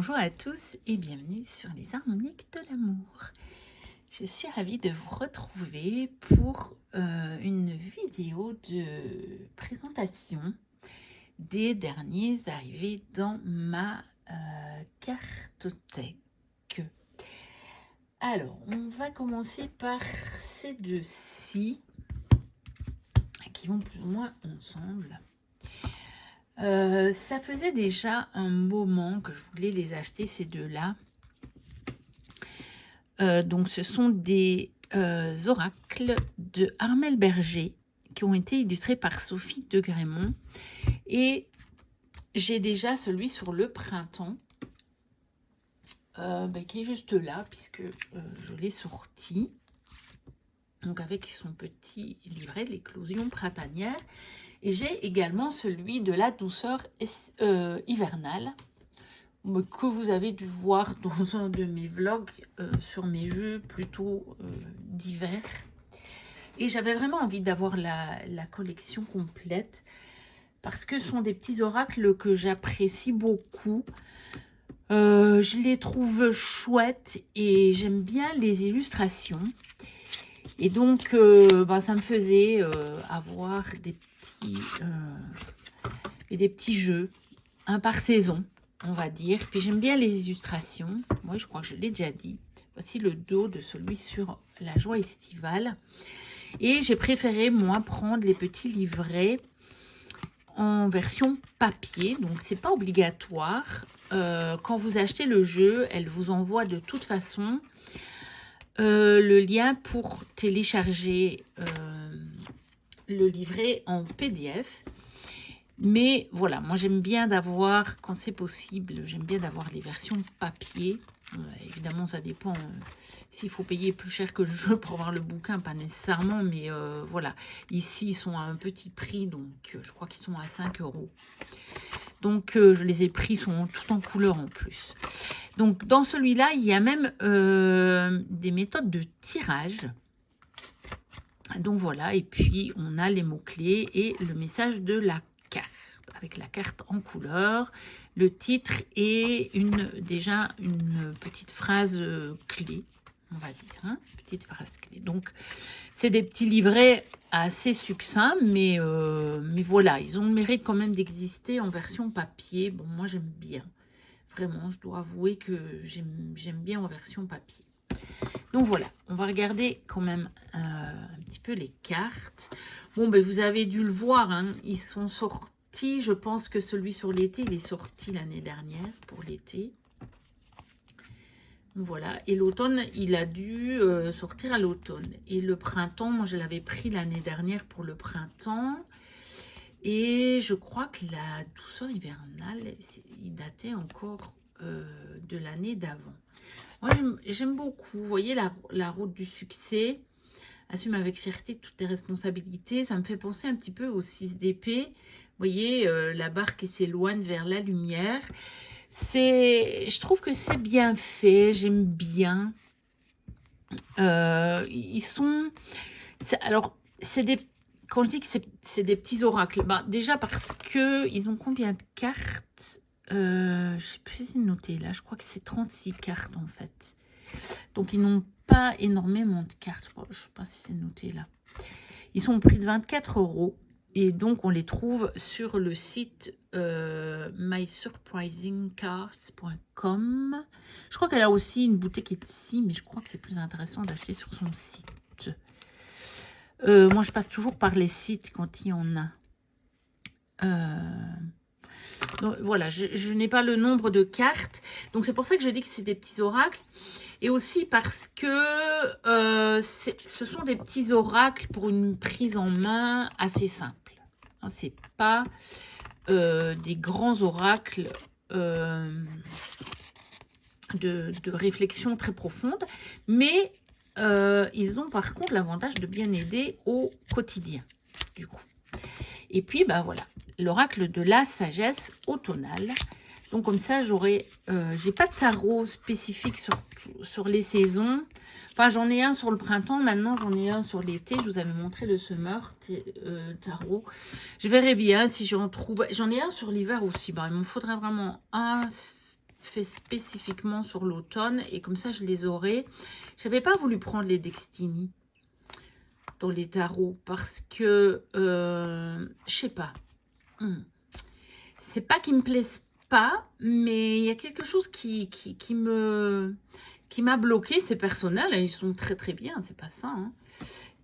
Bonjour à tous et bienvenue sur les harmoniques de l'amour. Je suis ravie de vous retrouver pour une vidéo de présentation des derniers arrivés dans ma cartothèque. Alors, on va commencer par ces deux-ci qui vont plus ou moins ensemble. Ça faisait déjà un moment que je voulais les acheter, ces deux-là. Donc, ce sont des oracles de Armelle Berger qui ont été illustrés par Sophie de Grémont. Et j'ai déjà celui sur le printemps qui est juste là, puisque je l'ai sorti. Donc, avec son petit livret, l'éclosion printanière. Et j'ai également celui de la douceur hivernale que vous avez dû voir dans un de mes vlogs sur mes jeux plutôt d'hiver. Et j'avais vraiment envie d'avoir la collection complète parce que ce sont des petits oracles que j'apprécie beaucoup. Je les trouve chouettes et j'aime bien les illustrations. Et donc, ça me faisait avoir des petits jeux, un par saison, on va dire. Puis j'aime bien les illustrations. Moi, je crois que je l'ai déjà dit. Voici le dos de celui sur la joie estivale. Et j'ai préféré, moi, prendre les petits livrets en version papier. Donc, c'est pas obligatoire. Quand vous achetez le jeu, elle vous envoie de toute façon le lien pour télécharger le livret en PDF. Mais voilà, moi j'aime bien d'avoir, quand c'est possible, j'aime bien d'avoir les versions papier. Évidemment, ça dépend s'il faut payer plus cher que le jeu pour avoir le bouquin, pas nécessairement, mais voilà. Ici, ils sont à un petit prix, donc je crois qu'ils sont à 5 €. Donc, je les ai pris, ils sont tout en couleur en plus. Donc, dans celui-là, il y a même des méthodes de tirage. Donc, voilà. Et puis, on a les mots-clés et le message de la carte. Avec la carte en couleur, le titre et déjà une petite phrase clé, on va dire. Hein, petite phrase clé. Donc, c'est des petits livrets assez succincts, mais voilà, ils ont le mérite quand même d'exister en version papier. Bon, moi, j'aime bien. Vraiment, je dois avouer que j'aime bien en version papier. Donc, voilà, on va regarder quand même un petit peu les cartes. Bon, vous avez dû le voir, hein, ils sont sortis. Je pense que celui sur l'été, il est sorti l'année dernière pour l'été. Voilà, et l'automne, il a dû sortir à l'automne. Et le printemps, moi je l'avais pris l'année dernière pour le printemps. Et je crois que la douceur hivernale, il datait encore de l'année d'avant. Moi j'aime beaucoup, vous voyez la route du succès. Assume avec fierté toutes tes responsabilités. Ça me fait penser un petit peu au 6 d'épée. Vous voyez, la barque qui s'éloigne vers la lumière. Je trouve que c'est bien fait, j'aime bien. Ils sont... Alors, quand je dis que c'est des petits oracles, déjà parce que ils ont combien de cartes? Je ne sais plus si c'est noté là, je crois que c'est 36 cartes en fait. Donc, ils n'ont pas énormément de cartes. Je ne sais pas si c'est noté là. Ils sont au prix de 24 €. Et donc, on les trouve sur le site mysurprisingcards.com. Je crois qu'elle a aussi une boutique qui est ici, mais je crois que c'est plus intéressant d'acheter sur son site. Moi, je passe toujours par les sites quand il y en a. Donc, voilà, je n'ai pas le nombre de cartes. Donc, c'est pour ça que je dis que c'est des petits oracles. Et aussi parce que ce sont des petits oracles pour une prise en main assez simple. Hein, c'est pas des grands oracles de réflexion très profonde. Mais ils ont par contre l'avantage de bien aider au quotidien, du coup. Et puis, voilà, l'oracle de la sagesse automnale. Donc, comme ça, j'ai pas de tarot spécifique sur les saisons. Enfin, j'en ai un sur le printemps. Maintenant, j'en ai un sur l'été. Je vous avais montré le Summer tarot. Je verrai bien si j'en trouve. J'en ai un sur l'hiver aussi. Il m'en faudrait vraiment un fait spécifiquement sur l'automne. Et comme ça, je les aurai. Je n'avais pas voulu prendre les Destiny dans les tarots parce que, je sais pas. C'est pas qu'ils me plaisent pas, mais il y a quelque chose qui m'a bloqué. C'est personnel, hein, ils sont très très bien, c'est pas ça. Hein.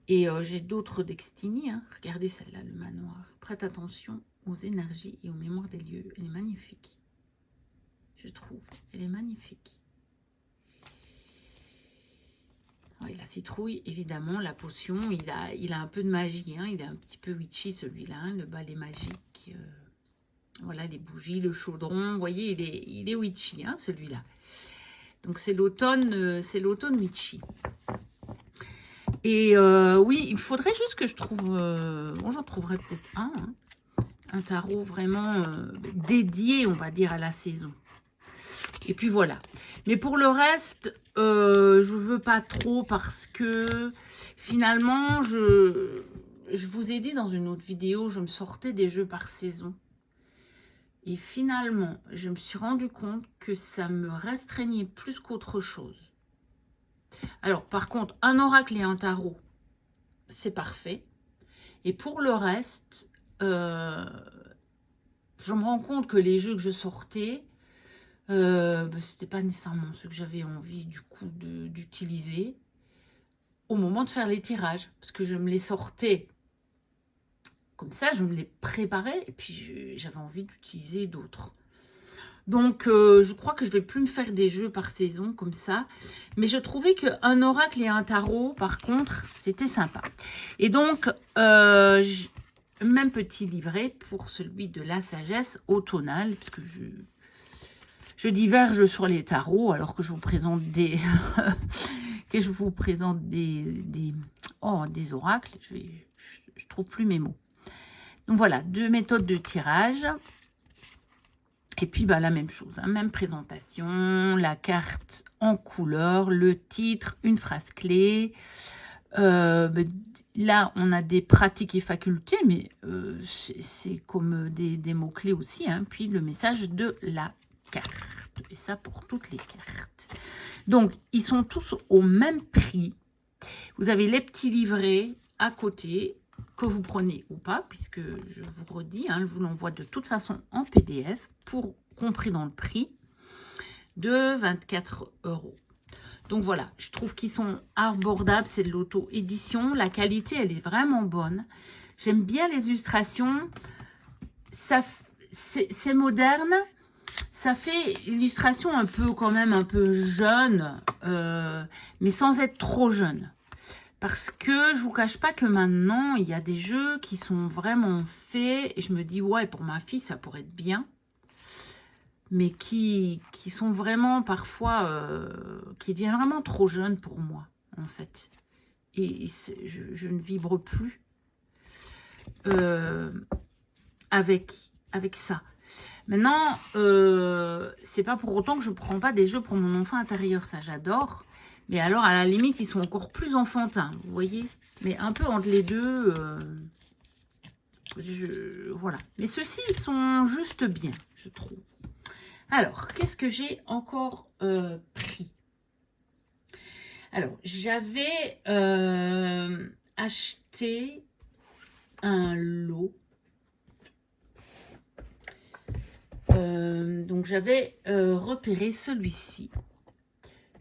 Et j'ai d'autres Destiny. Hein. Regardez celle-là, le manoir. Prête attention aux énergies et aux mémoires des lieux. Elle est magnifique. Je trouve. Elle est magnifique. Oui, la citrouille, évidemment, la potion, il a un peu de magie. Hein. Il est un petit peu witchy, celui-là. Hein. Le balai magique. Voilà, les bougies, le chaudron. Vous voyez, il est witchy, hein, celui-là. Donc, c'est l'automne witchy. Et oui, il faudrait juste que je trouve... bon, j'en trouverai peut-être un. Hein, un tarot vraiment dédié, on va dire, à la saison. Et puis voilà. Mais pour le reste, je veux pas trop parce que finalement, je vous ai dit dans une autre vidéo, je me sortais des jeux par saison. Et finalement, je me suis rendu compte que ça me restreignait plus qu'autre chose. Alors, par contre, un oracle et un tarot, c'est parfait. Et pour le reste, je me rends compte que les jeux que je sortais, c'était pas nécessairement ce que j'avais envie du coup d'utiliser au moment de faire les tirages. Parce que je me les sortais comme ça, je me les préparais et puis j'avais envie d'utiliser d'autres. Donc, je crois que je vais plus me faire des jeux par saison comme ça. Mais je trouvais qu'un oracle et un tarot, par contre, c'était sympa. Et donc, même petit livret pour celui de la sagesse automnale, parce que je diverge sur les tarots, alors que je vous présente des... des oracles. Je trouve plus mes mots. Donc, voilà, 2 méthodes de tirage. Et puis, bah, la même chose, hein, même présentation, la carte en couleur, le titre, une phrase clé. Là, on a des pratiques et facultés, mais c'est comme des mots-clés aussi. Hein, puis, le message de la carte. Et ça, pour toutes les cartes. Donc, ils sont tous au même prix. Vous avez les petits livrets à côté, que vous prenez ou pas, puisque je vous redis, hein, je vous l'envoie de toute façon en PDF, compris dans le prix, de 24 €. Donc voilà, je trouve qu'ils sont abordables, c'est de l'auto-édition, la qualité, elle est vraiment bonne. J'aime bien les illustrations, c'est moderne, ça fait illustration un peu quand même un peu jeune, mais sans être trop jeune. Parce que je vous cache pas que maintenant, il y a des jeux qui sont vraiment faits. Et je me dis, ouais, pour ma fille, ça pourrait être bien. Mais qui sont vraiment parfois... qui deviennent vraiment trop jeunes pour moi, en fait. Et je ne vibre plus avec ça. Maintenant, c'est pas pour autant que je ne prends pas des jeux pour mon enfant intérieur. Ça, j'adore. Mais alors, à la limite, ils sont encore plus enfantins, vous voyez. Mais un peu entre les deux, voilà. Mais ceux-ci, ils sont juste bien, je trouve. Alors, qu'est-ce que j'ai encore pris? Alors, j'avais acheté un lot. Donc, j'avais repéré celui-ci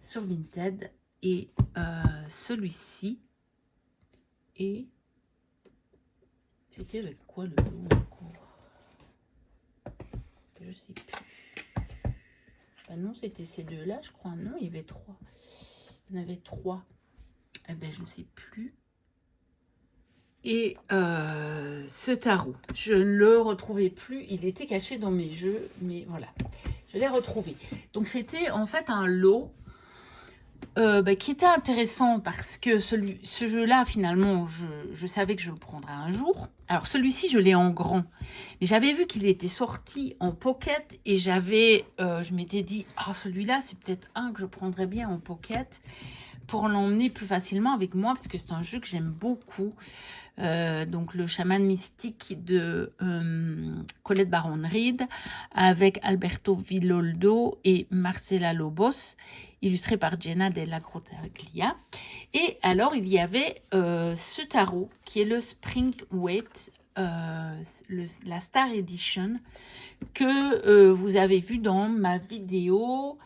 sur Vinted. Et celui-ci, et c'était avec quoi le lot encore? Je sais plus. Ah non, c'était ces deux-là, je crois. Non, il y avait 3. Il y en avait 3. Eh ben, je ne sais plus. Et ce tarot, je ne le retrouvais plus. Il était caché dans mes jeux, mais voilà. Je l'ai retrouvé. Donc, c'était en fait un lot qui était intéressant parce que ce jeu-là, finalement, je savais que je le prendrais un jour. Alors, celui-ci, je l'ai en grand. Mais j'avais vu qu'il était sorti en pocket et je m'étais dit, ah, celui-là, c'est peut-être un que je prendrais bien en pocket pour l'emmener plus facilement avec moi, parce que c'est un jeu que j'aime beaucoup. Donc le chaman mystique de Colette Baron-Reid avec Alberto Villoldo et Marcela Lobos, illustré par Jenna Della Grottaglia. Et alors il y avait ce tarot qui est le Spring Weight, la Star Edition, que vous avez vu dans ma vidéo,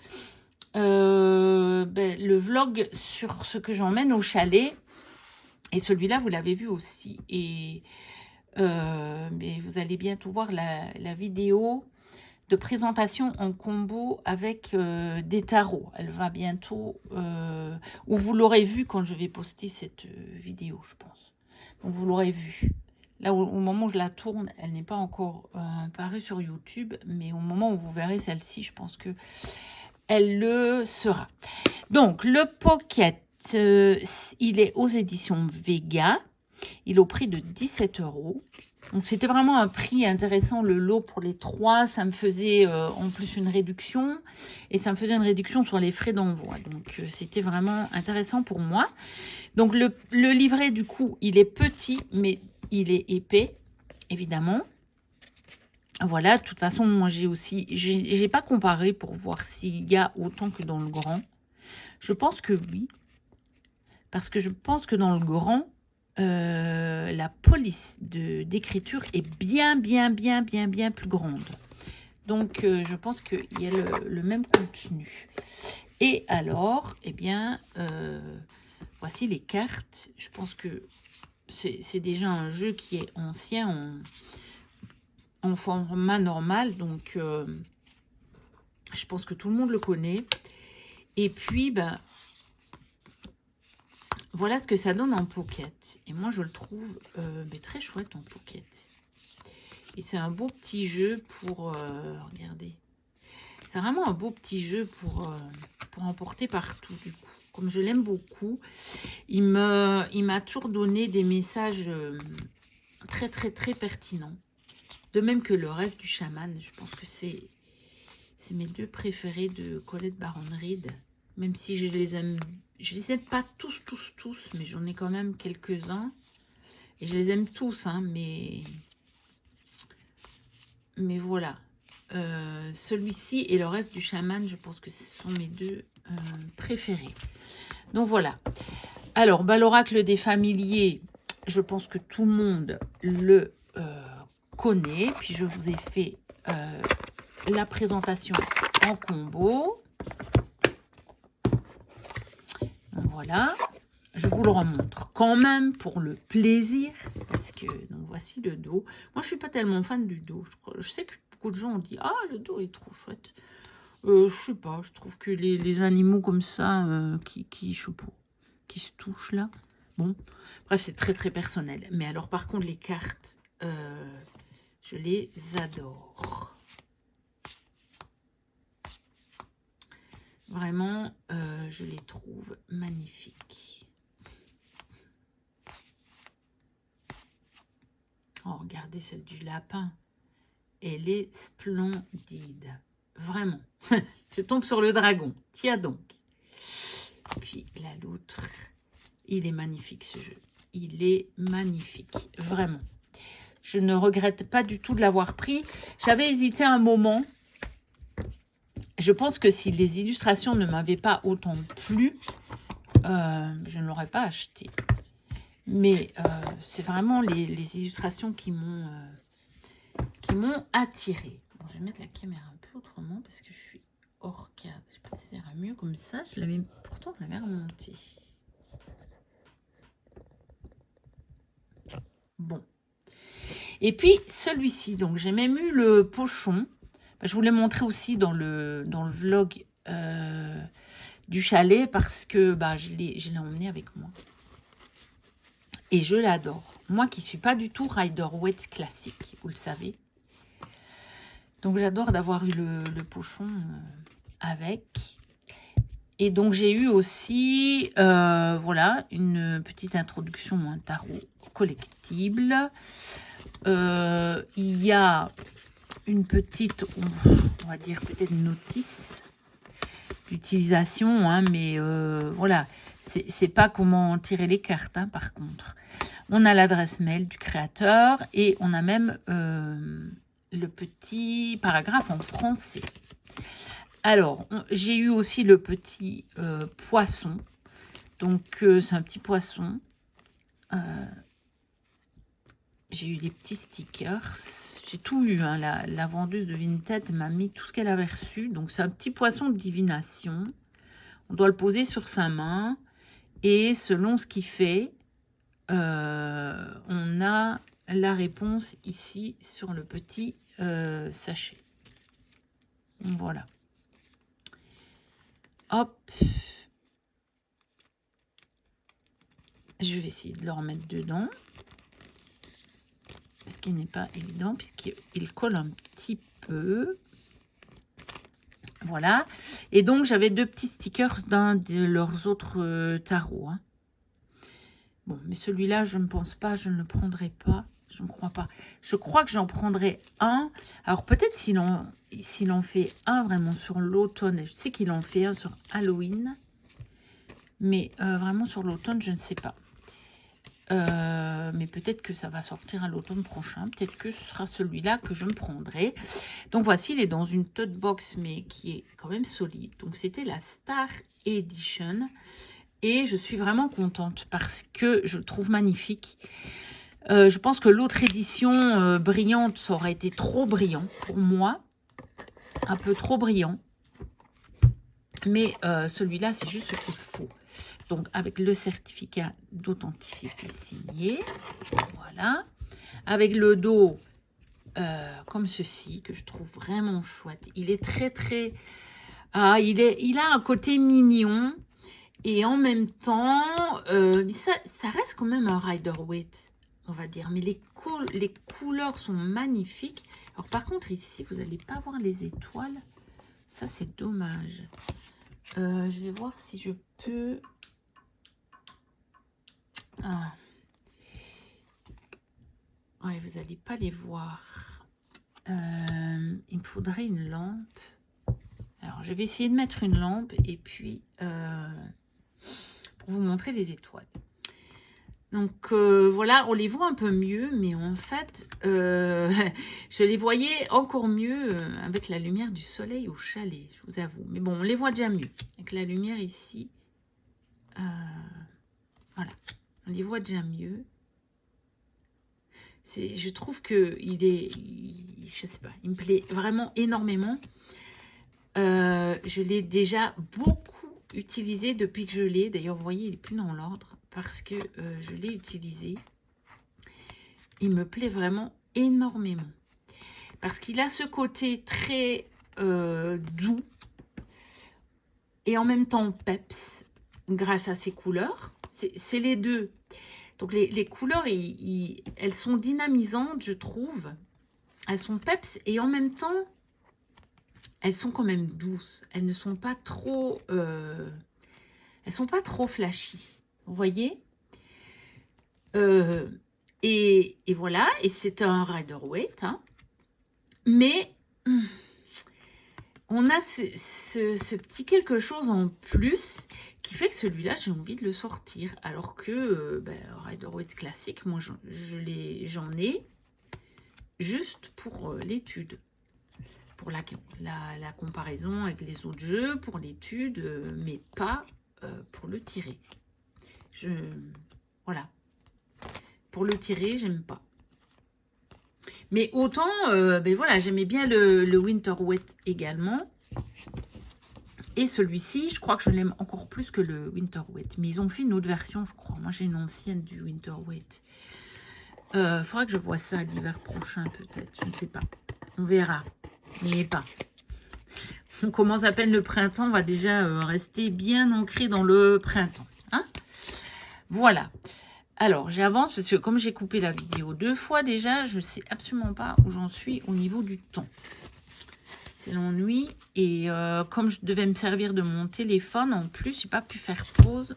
le vlog sur ce que j'emmène au chalet. Et celui-là, vous l'avez vu aussi. Et mais vous allez bientôt voir la vidéo de présentation en combo avec des tarots. Elle va bientôt, ou vous l'aurez vu quand je vais poster cette vidéo, je pense. Donc vous l'aurez vu. Là, au moment où je la tourne, elle n'est pas encore parue sur YouTube, mais au moment où vous verrez celle-ci, je pense que elle le sera. Donc, le Pocket, il est aux éditions Vega. Il est au prix de 17 €. Donc, c'était vraiment un prix intéressant. Le lot pour les 3, ça me faisait en plus une réduction. Et ça me faisait une réduction sur les frais d'envoi. Donc, c'était vraiment intéressant pour moi. Donc, le livret, du coup, il est petit, mais il est épais, évidemment. Voilà, de toute façon, moi, j'ai pas comparé pour voir s'il y a autant que dans le grand. Je pense que oui. Parce que je pense que dans le grand, la police d'écriture est bien plus grande. Donc, je pense qu'il y a le même contenu. Et alors, eh bien, voici les cartes. Je pense que c'est déjà un jeu qui est ancien en format normal. Donc, je pense que tout le monde le connaît. Et puis, ben, voilà ce que ça donne en pocket. Et moi, je le trouve très chouette en pocket. Et c'est un beau petit jeu pour... regardez. C'est vraiment un beau petit jeu pour emporter partout, du coup. Comme je l'aime beaucoup, il m'a toujours donné des messages très pertinents. De même que le rêve du chaman. Je pense que c'est mes deux préférés de Colette Baron-Reid. Même si je les aime pas tous, mais j'en ai quand même quelques-uns. Et je les aime tous, hein, mais voilà. Celui-ci et le rêve du chaman, je pense que ce sont mes deux préférés. Donc voilà. Alors, l'oracle des familiers, je pense que tout le monde le connaît. Puis je vous ai fait la présentation en combo. Voilà, je vous le remontre quand même pour le plaisir, parce que, donc voici le dos. Moi, je suis pas tellement fan du dos. Je sais que beaucoup de gens ont dit, ah, le dos est trop chouette. Je sais pas, je trouve que les animaux comme ça, je sais pas, qui se touchent là, bon, bref, c'est très personnel. Mais alors, par contre, les cartes, je les adore. Vraiment, je les trouve magnifiques. Oh, regardez celle du lapin. Elle est splendide. Vraiment. Je tombe sur le dragon. Tiens donc. Puis la loutre. Il est magnifique ce jeu. Il est magnifique. Vraiment. Je ne regrette pas du tout de l'avoir pris. J'avais hésité un moment. Je pense que si les illustrations ne m'avaient pas autant plu, je ne l'aurais pas acheté. Mais c'est vraiment les illustrations qui m'ont attiré. Bon, je vais mettre la caméra un peu autrement parce que je suis hors cadre. Je ne sais pas si ça ira mieux comme ça. Pourtant, je l'avais remonté. Bon. Et puis, celui-ci. Donc, j'ai même eu le pochon. Je vous l'ai montré aussi dans le vlog du chalet parce que je l'ai emmené avec moi. Et je l'adore. Moi qui ne suis pas du tout Rider-Waite classique, vous le savez. Donc j'adore d'avoir eu le pochon avec. Et donc j'ai eu aussi, voilà, une petite introduction à un tarot collectible. Il y a une petite, on va dire peut-être notice d'utilisation, hein, mais voilà, C'est pas comment tirer les cartes, hein, par contre. On a l'adresse mail du créateur et on a même le petit paragraphe en français. Alors, j'ai eu aussi le petit poisson. Donc, c'est un petit poisson. J'ai eu des petits stickers. J'ai tout eu. Hein. La vendeuse de Vinted m'a mis tout ce qu'elle avait reçu. Donc, c'est un petit poisson de divination. On doit le poser sur sa main. Et selon ce qu'il fait, on a la réponse ici sur le petit sachet. Voilà. Hop. Je vais essayer de le remettre dedans. Ce qui n'est pas évident puisqu'il colle un petit peu. Voilà. Et donc, j'avais 2 petits stickers d'un de leurs autres tarots. Hein. Bon, mais celui-là, je ne pense pas, je ne le prendrai pas. Je ne crois pas. Je crois que j'en prendrai un. Alors, peut-être s'il en fait un vraiment sur l'automne. Je sais qu'il en fait un sur Halloween. Mais vraiment sur l'automne, je ne sais pas. Mais peut-être que ça va sortir à l'automne prochain. Peut-être que ce sera celui-là que je me prendrai. Donc voici, il est dans une tote box, mais qui est quand même solide. Donc c'était la Star Edition. Et je suis vraiment contente parce que je le trouve magnifique. Je pense que l'autre édition brillante, ça aurait été trop brillant pour moi. Un peu trop brillant. Mais celui-là, c'est juste ce qu'il faut. Donc, avec le certificat d'authenticité signé. Voilà. Avec le dos comme ceci, que je trouve vraiment chouette. Il est très, très... Ah, il a un côté mignon. Et en même temps, ça reste quand même un Rider-Waite, on va dire. Mais les couleurs sont magnifiques. Alors, par contre, ici, vous n'allez pas voir les étoiles. Ça, c'est dommage. Je vais voir si je peux... Ah. Ouais, vous n'allez pas les voir. Il me faudrait une lampe. Alors, je vais essayer de mettre une lampe et puis pour vous montrer les étoiles. Donc, voilà, on les voit un peu mieux, mais en fait, je les voyais encore mieux avec la lumière du soleil au chalet, je vous avoue. Mais bon, on les voit déjà mieux. Avec la lumière ici, voilà, on les voit déjà mieux. Je trouve que je sais pas, il me plaît vraiment énormément. Je l'ai déjà beaucoup utilisé depuis que je l'ai. D'ailleurs, vous voyez, il n'est plus dans l'ordre parce que je l'ai utilisé. Il me plaît vraiment énormément. Parce qu'il a ce côté très doux et en même temps peps grâce à ses couleurs. C'est les deux. Donc, les couleurs, elles sont dynamisantes, je trouve. Elles sont peps et en même temps, elles sont quand même douces. Elles ne sont pas trop... elles sont pas trop flashy. Vous voyez et voilà. Et c'est un Rider-Waite. Hein. Mais on a ce petit quelque chose en plus qui fait que celui-là, j'ai envie de le sortir. Alors que Rider-Waite classique, moi, j'en ai juste pour l'étude. Pour la comparaison avec les autres jeux, pour l'étude, mais pas pour le tirer. Voilà. Pour le tirer, j'aime pas. Mais autant, voilà, j'aimais bien le Winter-Waite également. Et celui-ci, je crois que je l'aime encore plus que le Winter-Waite. Mais ils ont fait une autre version, je crois. Moi, j'ai une ancienne du Winter-Waite. Faudra que je vois ça l'hiver prochain, peut-être. Je ne sais pas. On verra. Mais pas. On commence à peine le printemps. On va déjà rester bien ancré dans le printemps. Hein, voilà. Alors, j'avance parce que comme j'ai coupé la vidéo 2 fois déjà, je ne sais absolument pas où j'en suis au niveau du temps. C'est l'ennui. Et comme je devais me servir de mon téléphone, en plus, je n'ai pas pu faire pause.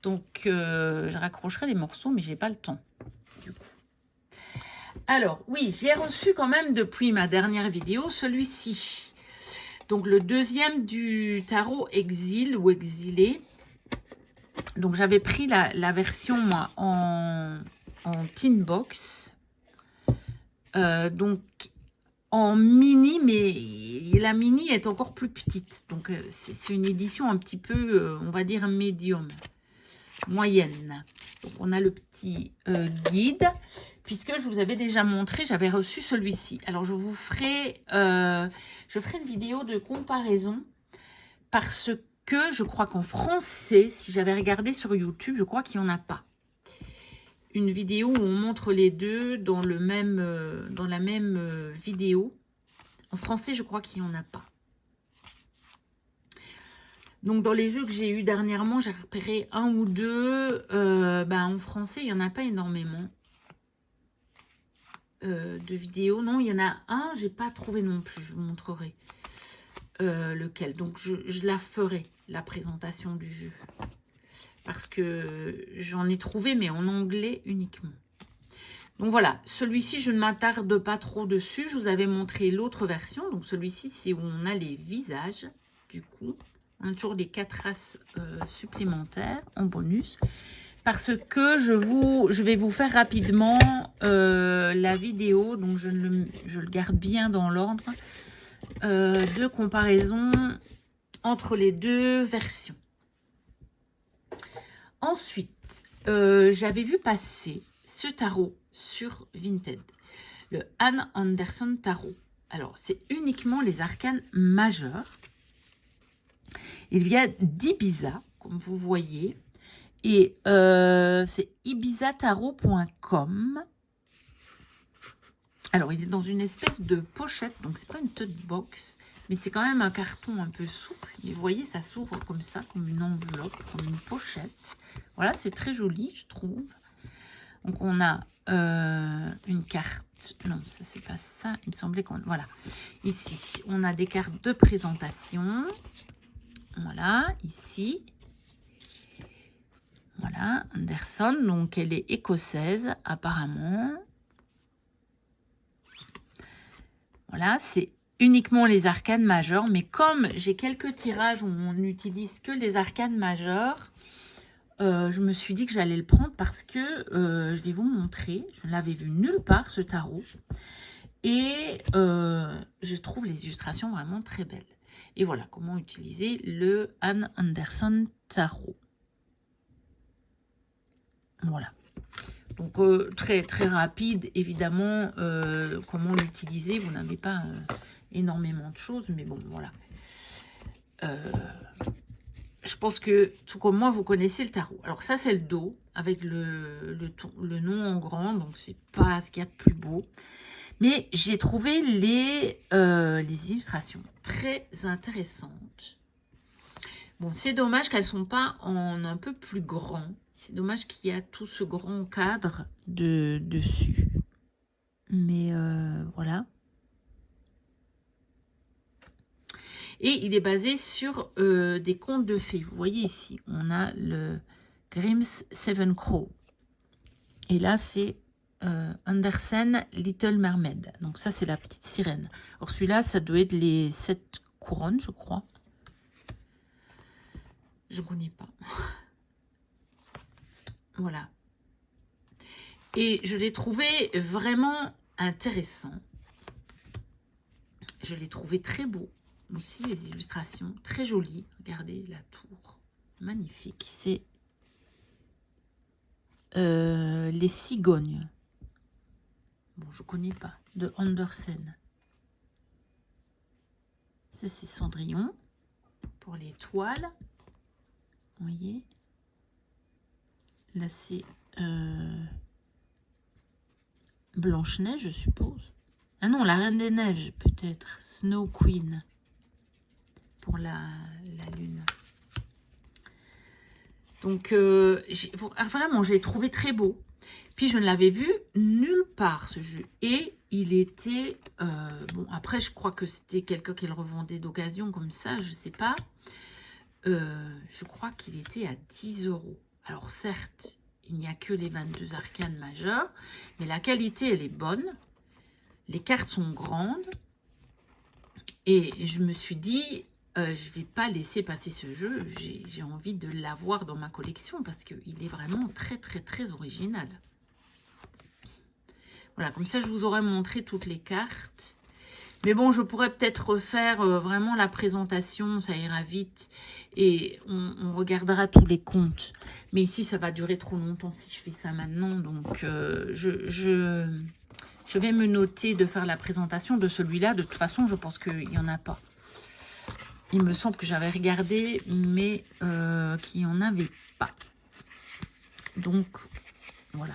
Donc, je raccrocherai les morceaux, mais je n'ai pas le temps, du coup. Alors, oui, j'ai reçu quand même depuis ma dernière vidéo celui-ci. Donc, le deuxième du tarot Exil ou Exilé. Donc, j'avais pris la version, moi, en tin box. Donc, en mini, mais la mini est encore plus petite. Donc, c'est une édition un petit peu, on va dire, médium, moyenne. Donc, on a le petit guide. Puisque je vous avais déjà montré, j'avais reçu celui-ci. Alors, je ferai une vidéo de comparaison parce que je crois qu'en français, si j'avais regardé sur YouTube, je crois qu'il n'y en a pas. Une vidéo où on montre les deux dans la même vidéo. En français, je crois qu'il n'y en a pas. Donc, dans les jeux que j'ai eu dernièrement, j'ai repéré un ou deux. En français, il n'y en a pas énormément de vidéos. Non, il y en a un, j'ai pas trouvé non plus. Je vous montrerai lequel. Donc, je la ferai, la présentation du jeu. Parce que j'en ai trouvé, mais en anglais uniquement. Donc voilà, celui-ci, je ne m'attarde pas trop dessus. Je vous avais montré l'autre version. Donc celui-ci, c'est où on a les visages. Du coup, on a toujours des 4 races supplémentaires en bonus. Parce que je vais vous faire rapidement la vidéo. Donc je le garde bien dans l'ordre de comparaison entre les deux versions. Ensuite, j'avais vu passer ce tarot sur Vinted, le Anne Anderson Tarot. Alors, c'est uniquement les arcanes majeurs. Il vient d'Ibiza, comme vous voyez, et c'est ibizatarot.com. Alors, il est dans une espèce de pochette, donc c'est pas une tote box, mais c'est quand même un carton un peu souple. Mais vous voyez, ça s'ouvre comme ça, comme une enveloppe, comme une pochette. Voilà, c'est très joli, je trouve. Donc, on a une carte. Non, ça, c'est pas ça. Il me semblait qu'on... Voilà. Ici, on a des cartes de présentation. Voilà, ici. Voilà, Anderson. Donc, elle est écossaise, apparemment. Voilà, c'est uniquement les arcanes majeures. Mais comme j'ai quelques tirages où on n'utilise que les arcanes majeures, je me suis dit que j'allais le prendre parce que je vais vous montrer. Je ne l'avais vu nulle part, ce tarot. Et je trouve les illustrations vraiment très belles. Et voilà comment utiliser le Anne Anderson Tarot. Voilà. Donc, très, très rapide, évidemment, comment l'utiliser. Vous n'avez pas énormément de choses, mais bon, voilà. Je pense que, tout comme moi, vous connaissez le tarot. Alors, ça, c'est le dos, avec le nom en grand, donc c'est pas ce qu'il y a de plus beau. Mais j'ai trouvé les illustrations très intéressantes. Bon, c'est dommage qu'elles ne sont pas en un peu plus grand. C'est dommage qu'il y a tout ce grand cadre dessus. Mais voilà. Et il est basé sur des contes de fées. Vous voyez ici, on a le Grimm's Seven Crows. Et là, c'est Andersen Little Mermaid. Donc ça, c'est la petite sirène. Alors celui-là, ça doit être les 7 couronnes, je crois. Je ne connais pas. Voilà. Et je l'ai trouvé vraiment intéressant. Je l'ai trouvé très beau. Aussi, les illustrations, très jolies. Regardez la tour. Magnifique. C'est les cigognes. Bon, je ne connais pas. De Andersen. Ça, c'est Cendrillon. Pour les toiles. Vous voyez. Là, c'est Blanche-Neige, je suppose. Ah non, la Reine des Neiges, peut-être. Snow Queen. Pour la lune. Donc, vraiment, je l'ai trouvé très beau. Puis, je ne l'avais vu nulle part, ce jeu. Et il était... bon, après, je crois que c'était quelqu'un qui le revendait d'occasion, comme ça, je ne sais pas. Je crois qu'il était à 10 €. Alors, certes, il n'y a que les 22 arcanes majeures, mais la qualité, elle est bonne. Les cartes sont grandes. Et je me suis dit, je vais pas laisser passer ce jeu. J'ai envie de l'avoir dans ma collection parce qu'il est vraiment très, très, très original. Voilà, comme ça, je vous aurais montré toutes les cartes. Mais bon, je pourrais peut-être refaire vraiment la présentation, ça ira vite. Et on regardera tous les comptes. Mais ici, ça va durer trop longtemps si je fais ça maintenant. Donc, je vais me noter de faire la présentation de celui-là. De toute façon, je pense qu'il n'y en a pas. Il me semble que j'avais regardé, mais qu'il n'y en avait pas. Donc, voilà.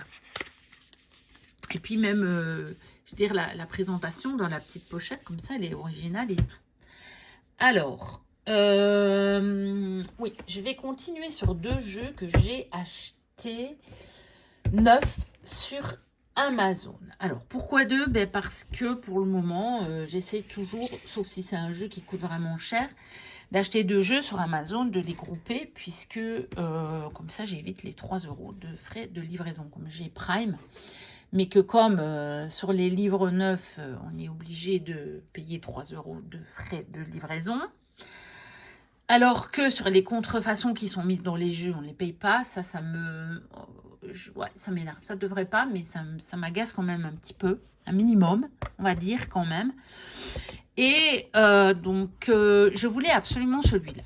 Et puis même, je veux dire, la présentation dans la petite pochette, comme ça, elle est originale et tout. Alors, oui, je vais continuer sur 2 jeux que j'ai achetés neufs sur Amazon. Alors, pourquoi 2? Ben parce que pour le moment, j'essaie toujours, sauf si c'est un jeu qui coûte vraiment cher, d'acheter 2 jeux sur Amazon, de les grouper, puisque comme ça, j'évite les 3 € de frais de livraison, comme j'ai Prime. Mais que comme sur les livres neufs, on est obligé de payer 3 € de frais de livraison, alors que sur les contrefaçons qui sont mises dans les jeux, on ne les paye pas, ça me... ouais, ça m'énerve. Ça ne devrait pas, mais ça m'agace quand même un petit peu, un minimum, on va dire quand même. Et donc, je voulais absolument celui-là.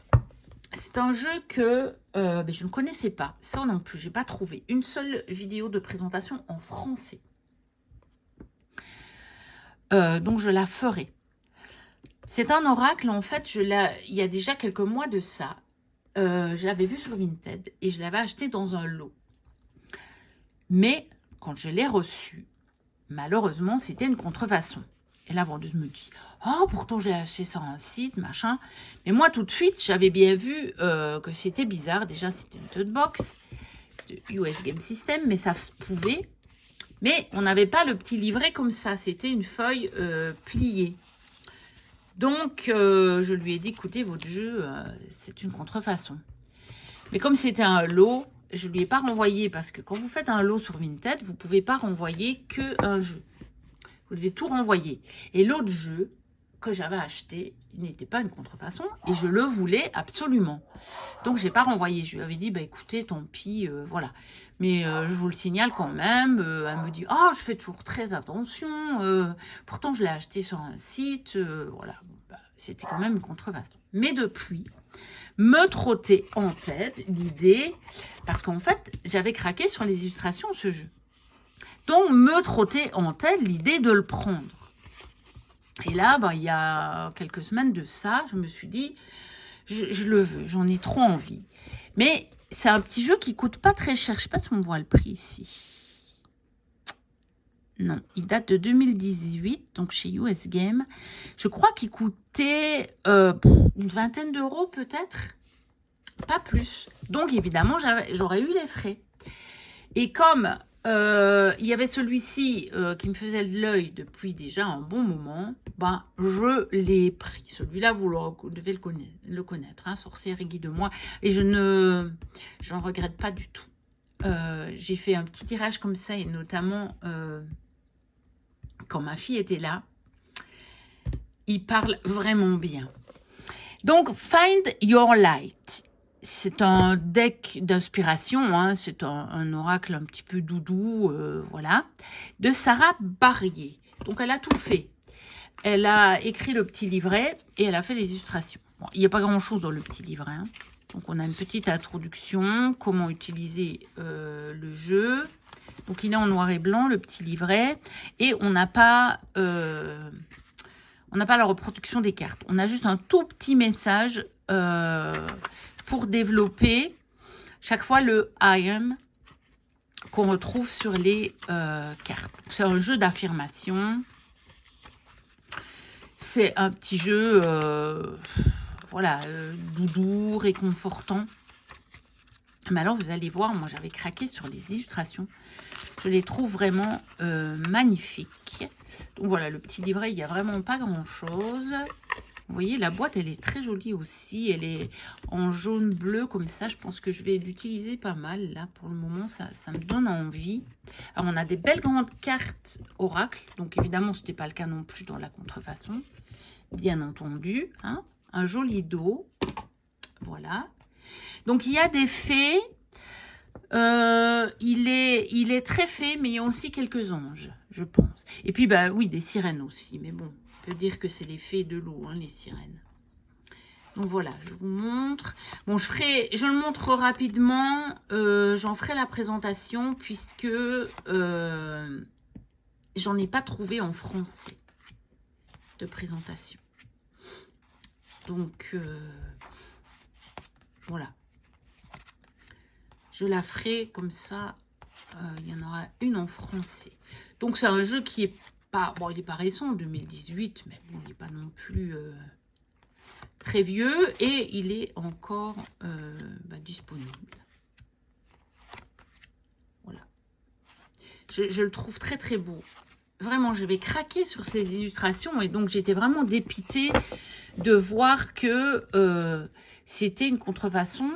C'est un jeu que je ne connaissais pas. Ça non plus, je n'ai pas trouvé une seule vidéo de présentation en français. Donc, je la ferai. C'est un oracle, en fait, il y a déjà quelques mois de ça. Je l'avais vu sur Vinted et je l'avais acheté dans un lot. Mais quand je l'ai reçu, malheureusement, c'était une contrefaçon. Et la vendeuse me dit, oh, pourtant, je l'ai acheté sur un site, machin. Mais moi, tout de suite, j'avais bien vu que c'était bizarre. Déjà, c'était une tote box de US Game System, mais ça se pouvait. Mais on n'avait pas le petit livret comme ça. C'était une feuille pliée. Donc, je lui ai dit, écoutez, votre jeu, c'est une contrefaçon. Mais comme c'était un lot, je ne lui ai pas renvoyé. Parce que quand vous faites un lot sur Vinted, vous ne pouvez pas renvoyer qu'un jeu. Vous devez tout renvoyer. Et l'autre jeu que j'avais acheté n'était pas une contrefaçon et je le voulais absolument. Donc, je n'ai pas renvoyé. Je lui avais dit, bah, écoutez, tant pis, voilà. Mais je vous le signale quand même. Elle me dit, oh, je fais toujours très attention. Pourtant, je l'ai acheté sur un site. Voilà, bah, c'était quand même une contrefaçon. Mais depuis, me trottait en tête l'idée, parce qu'en fait, j'avais craqué sur les illustrations de ce jeu. Donc, me trottait en tête l'idée de le prendre. Et là, il y a quelques semaines de ça, je me suis dit, je le veux, j'en ai trop envie. Mais c'est un petit jeu qui coûte pas très cher. Je ne sais pas si on voit le prix ici. Non, il date de 2018, donc chez US Game. Je crois qu'il coûtait une vingtaine d'euros peut-être, pas plus. Donc, évidemment, j'aurais eu les frais. Et comme il y avait celui-ci qui me faisait de l'œil depuis déjà un bon moment, je l'ai pris. Celui-là, vous devez le connaître, hein, Sorcière et Guide-moi. Et je n'en regrette pas du tout. J'ai fait un petit tirage comme ça, et notamment quand ma fille était là. Il parle vraiment bien. Donc, Find Your Light. C'est un deck d'inspiration, hein, c'est un oracle un petit peu doudou, voilà, de Sarah Barrier. Donc, elle a tout fait. Elle a écrit le petit livret et elle a fait des illustrations. Bon, il n'y a pas grand-chose dans le petit livret. Hein. Donc, on a une petite introduction, comment utiliser le jeu. Donc, il est en noir et blanc, le petit livret. Et on n'a pas la reproduction des cartes. On a juste un tout petit message pour développer chaque fois le I am qu'on retrouve sur les cartes. C'est un jeu d'affirmation. C'est un petit jeu voilà, doudou, réconfortant. Mais alors, vous allez voir, moi, j'avais craqué sur les illustrations. Je les trouve vraiment magnifiques. Donc, voilà, le petit livret, il n'y a vraiment pas grand-chose. Vous voyez, la boîte, elle est très jolie aussi. Elle est en jaune-bleu comme ça. Je pense que je vais l'utiliser pas mal. Là, pour le moment, ça me donne envie. Alors, on a des belles grandes cartes oracle. Donc, évidemment, ce n'était pas le cas non plus dans la contrefaçon. Bien entendu. Hein. Un joli dos. Voilà. Donc, il y a des fées. Il est très fait, mais il y a aussi quelques anges, je pense. Et puis, bah oui, des sirènes aussi. Mais bon, on peut dire que c'est les fées de l'eau, hein, les sirènes. Donc voilà, je vous montre. Bon, je le montre rapidement. J'en ferai la présentation puisque j'en ai pas trouvé en français de présentation. Donc, voilà. Je la ferai comme ça. Il y en aura une en français. Donc, c'est un jeu qui est pas... Bon, il n'est pas récent, 2018, mais bon, il n'est pas non plus très vieux. Et il est encore disponible. Voilà. Je le trouve très, très beau. Vraiment, j'avais craqué sur ces illustrations. Et donc, j'étais vraiment dépitée de voir que c'était une contrefaçon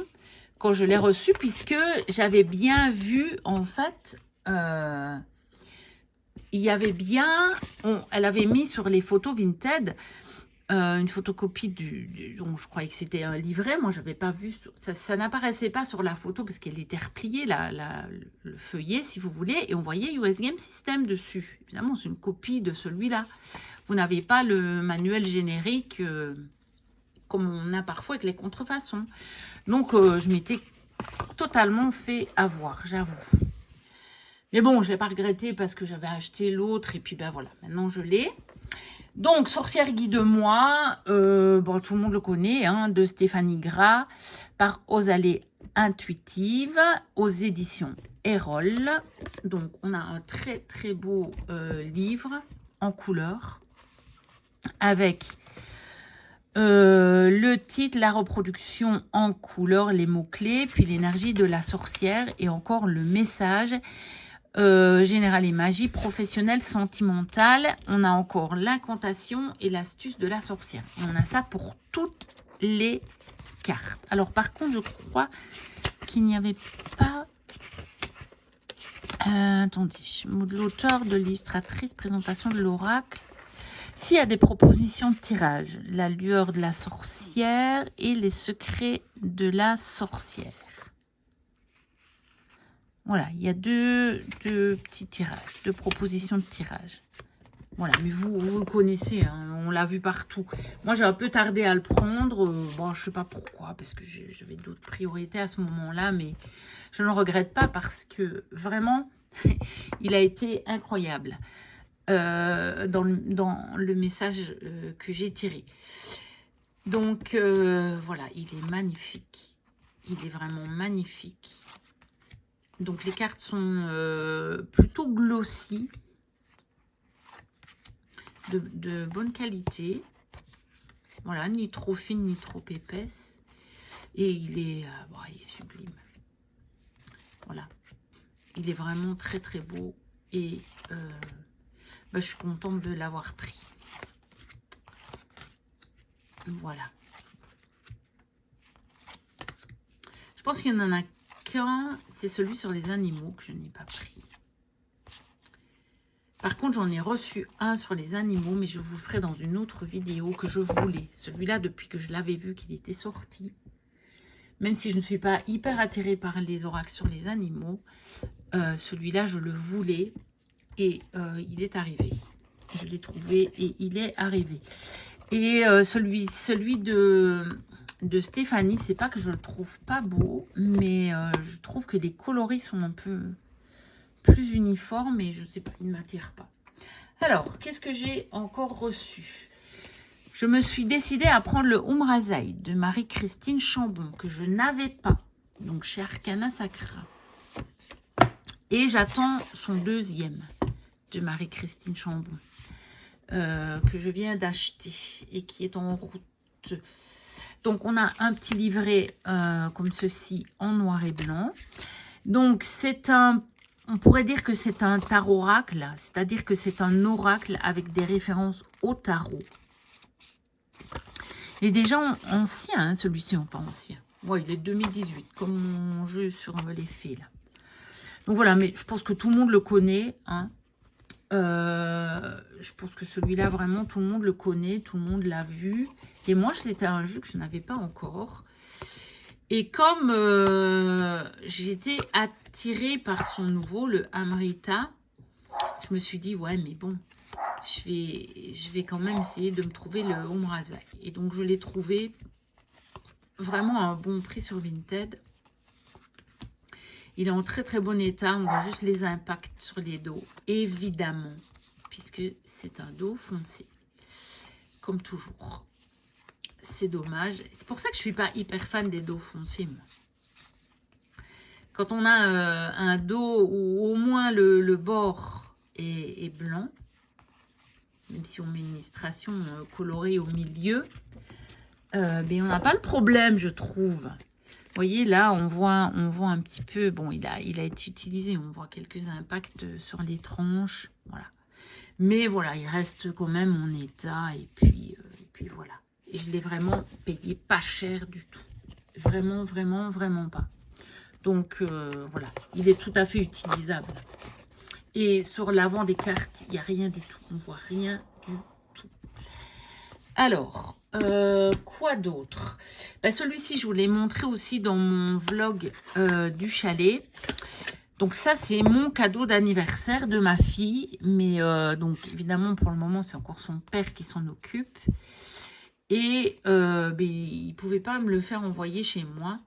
quand je l'ai reçue, puisque j'avais bien vu, en fait, il y avait bien, elle avait mis sur les photos Vinted une photocopie donc je croyais que c'était un livret. Moi, j'avais pas vu, ça n'apparaissait pas sur la photo parce qu'elle était repliée, le feuillet, si vous voulez, et on voyait US Game System dessus. Évidemment, c'est une copie de celui-là. Vous n'avez pas le manuel générique comme on a parfois avec les contrefaçons. Donc, je m'étais totalement fait avoir, j'avoue. Mais bon, je n'ai pas regretté parce que j'avais acheté l'autre. Et puis, ben voilà, maintenant je l'ai. Donc, Sorcière guide-moi. Bon, tout le monde le connaît, hein, de Stéphanie Gras, par Osalée Intuitive, aux éditions Erol. Donc, on a un très, très beau livre en couleur avec... le titre, la reproduction en couleur, les mots-clés, puis l'énergie de la sorcière et encore le message général et magie, professionnelle, sentimentale. On a encore l'incantation et l'astuce de la sorcière. Et on a ça pour toutes les cartes. Alors par contre, je crois qu'il n'y avait pas... attendez, mot de l'auteur, de l'illustratrice, présentation de l'oracle. S'il y a des propositions de tirage, la lueur de la sorcière et les secrets de la sorcière. Voilà, il y a deux petits tirages, deux propositions de tirage. Voilà, mais vous le connaissez, hein, on l'a vu partout. Moi, j'ai un peu tardé à le prendre. Bon, je ne sais pas pourquoi, parce que j'avais d'autres priorités à ce moment-là, mais je ne le regrette pas parce que vraiment, il a été incroyable. Dans le message que j'ai tiré. Donc, voilà, il est magnifique. Il est vraiment magnifique. Donc, les cartes sont plutôt glossy, de bonne qualité. Voilà, ni trop fine, ni trop épaisse. Et il est sublime. Voilà. Il est vraiment très, très beau. Et... je suis contente de l'avoir pris. Voilà. Je pense qu'il n'y en a qu'un. C'est celui sur les animaux que je n'ai pas pris. Par contre, j'en ai reçu un sur les animaux, mais je vous ferai dans une autre vidéo que je voulais. Celui-là, depuis que je l'avais vu, qu'il était sorti. Même si je ne suis pas hyper attirée par les oracles sur les animaux, celui-là, je le voulais. Et il est arrivé. Je l'ai trouvé et il est arrivé. Et celui de Stéphanie, c'est pas que je le trouve pas beau, mais je trouve que les coloris sont un peu plus uniformes et je sais pas, il ne m'attire pas. Alors, qu'est-ce que j'ai encore reçu? Je me suis décidée à prendre le Umrazai de Marie-Christine Chambon, que je n'avais pas, donc chez Arcana Sacra. Et j'attends son deuxième de Marie-Christine Chambon, que je viens d'acheter et qui est en route. Donc, on a un petit livret comme ceci en noir et blanc. Donc, c'est un... On pourrait dire que c'est un tarot-oracle, c'est-à-dire que c'est un oracle avec des références au tarot. Il est déjà ancien, hein, celui-ci, enfin ancien. Ouais, il est 2018, comme mon jeu sur les fils, là. Donc voilà, mais je pense que tout le monde le connaît, hein. Je pense que celui-là, vraiment, tout le monde le connaît, tout le monde l'a vu. Et moi, c'était un jeu que je n'avais pas encore. Et comme j'ai été attirée par son nouveau, le Amrita, je me suis dit, ouais, mais bon, je vais quand même essayer de me trouver le Omrazai. Et donc, je l'ai trouvé vraiment à un bon prix sur Vinted. Il est en très très bon état. On voit juste les impacts sur les dos, évidemment, puisque c'est un dos foncé, comme toujours. C'est dommage. C'est pour ça que je suis pas hyper fan des dos foncés, moi. Quand on a un dos où au moins le bord est blanc, même si on met une illustration colorée au milieu, mais on n'a pas le problème, je trouve. Vous voyez, là, on voit un petit peu, bon, il a été utilisé, on voit quelques impacts sur les tranches, voilà. Mais voilà, il reste quand même en état, et puis voilà. Et je l'ai vraiment payé pas cher du tout. Vraiment, vraiment, vraiment pas. Donc, voilà, il est tout à fait utilisable. Et sur l'avant des cartes, il n'y a rien du tout. On ne voit rien du tout. Alors, quoi d'autre? Ben, celui-ci, je vous l'ai montré aussi dans mon vlog du chalet. Donc ça, c'est mon cadeau d'anniversaire de ma fille. Mais donc, évidemment, pour le moment, c'est encore son père qui s'en occupe. Et ben, il ne pouvait pas me le faire envoyer chez moi.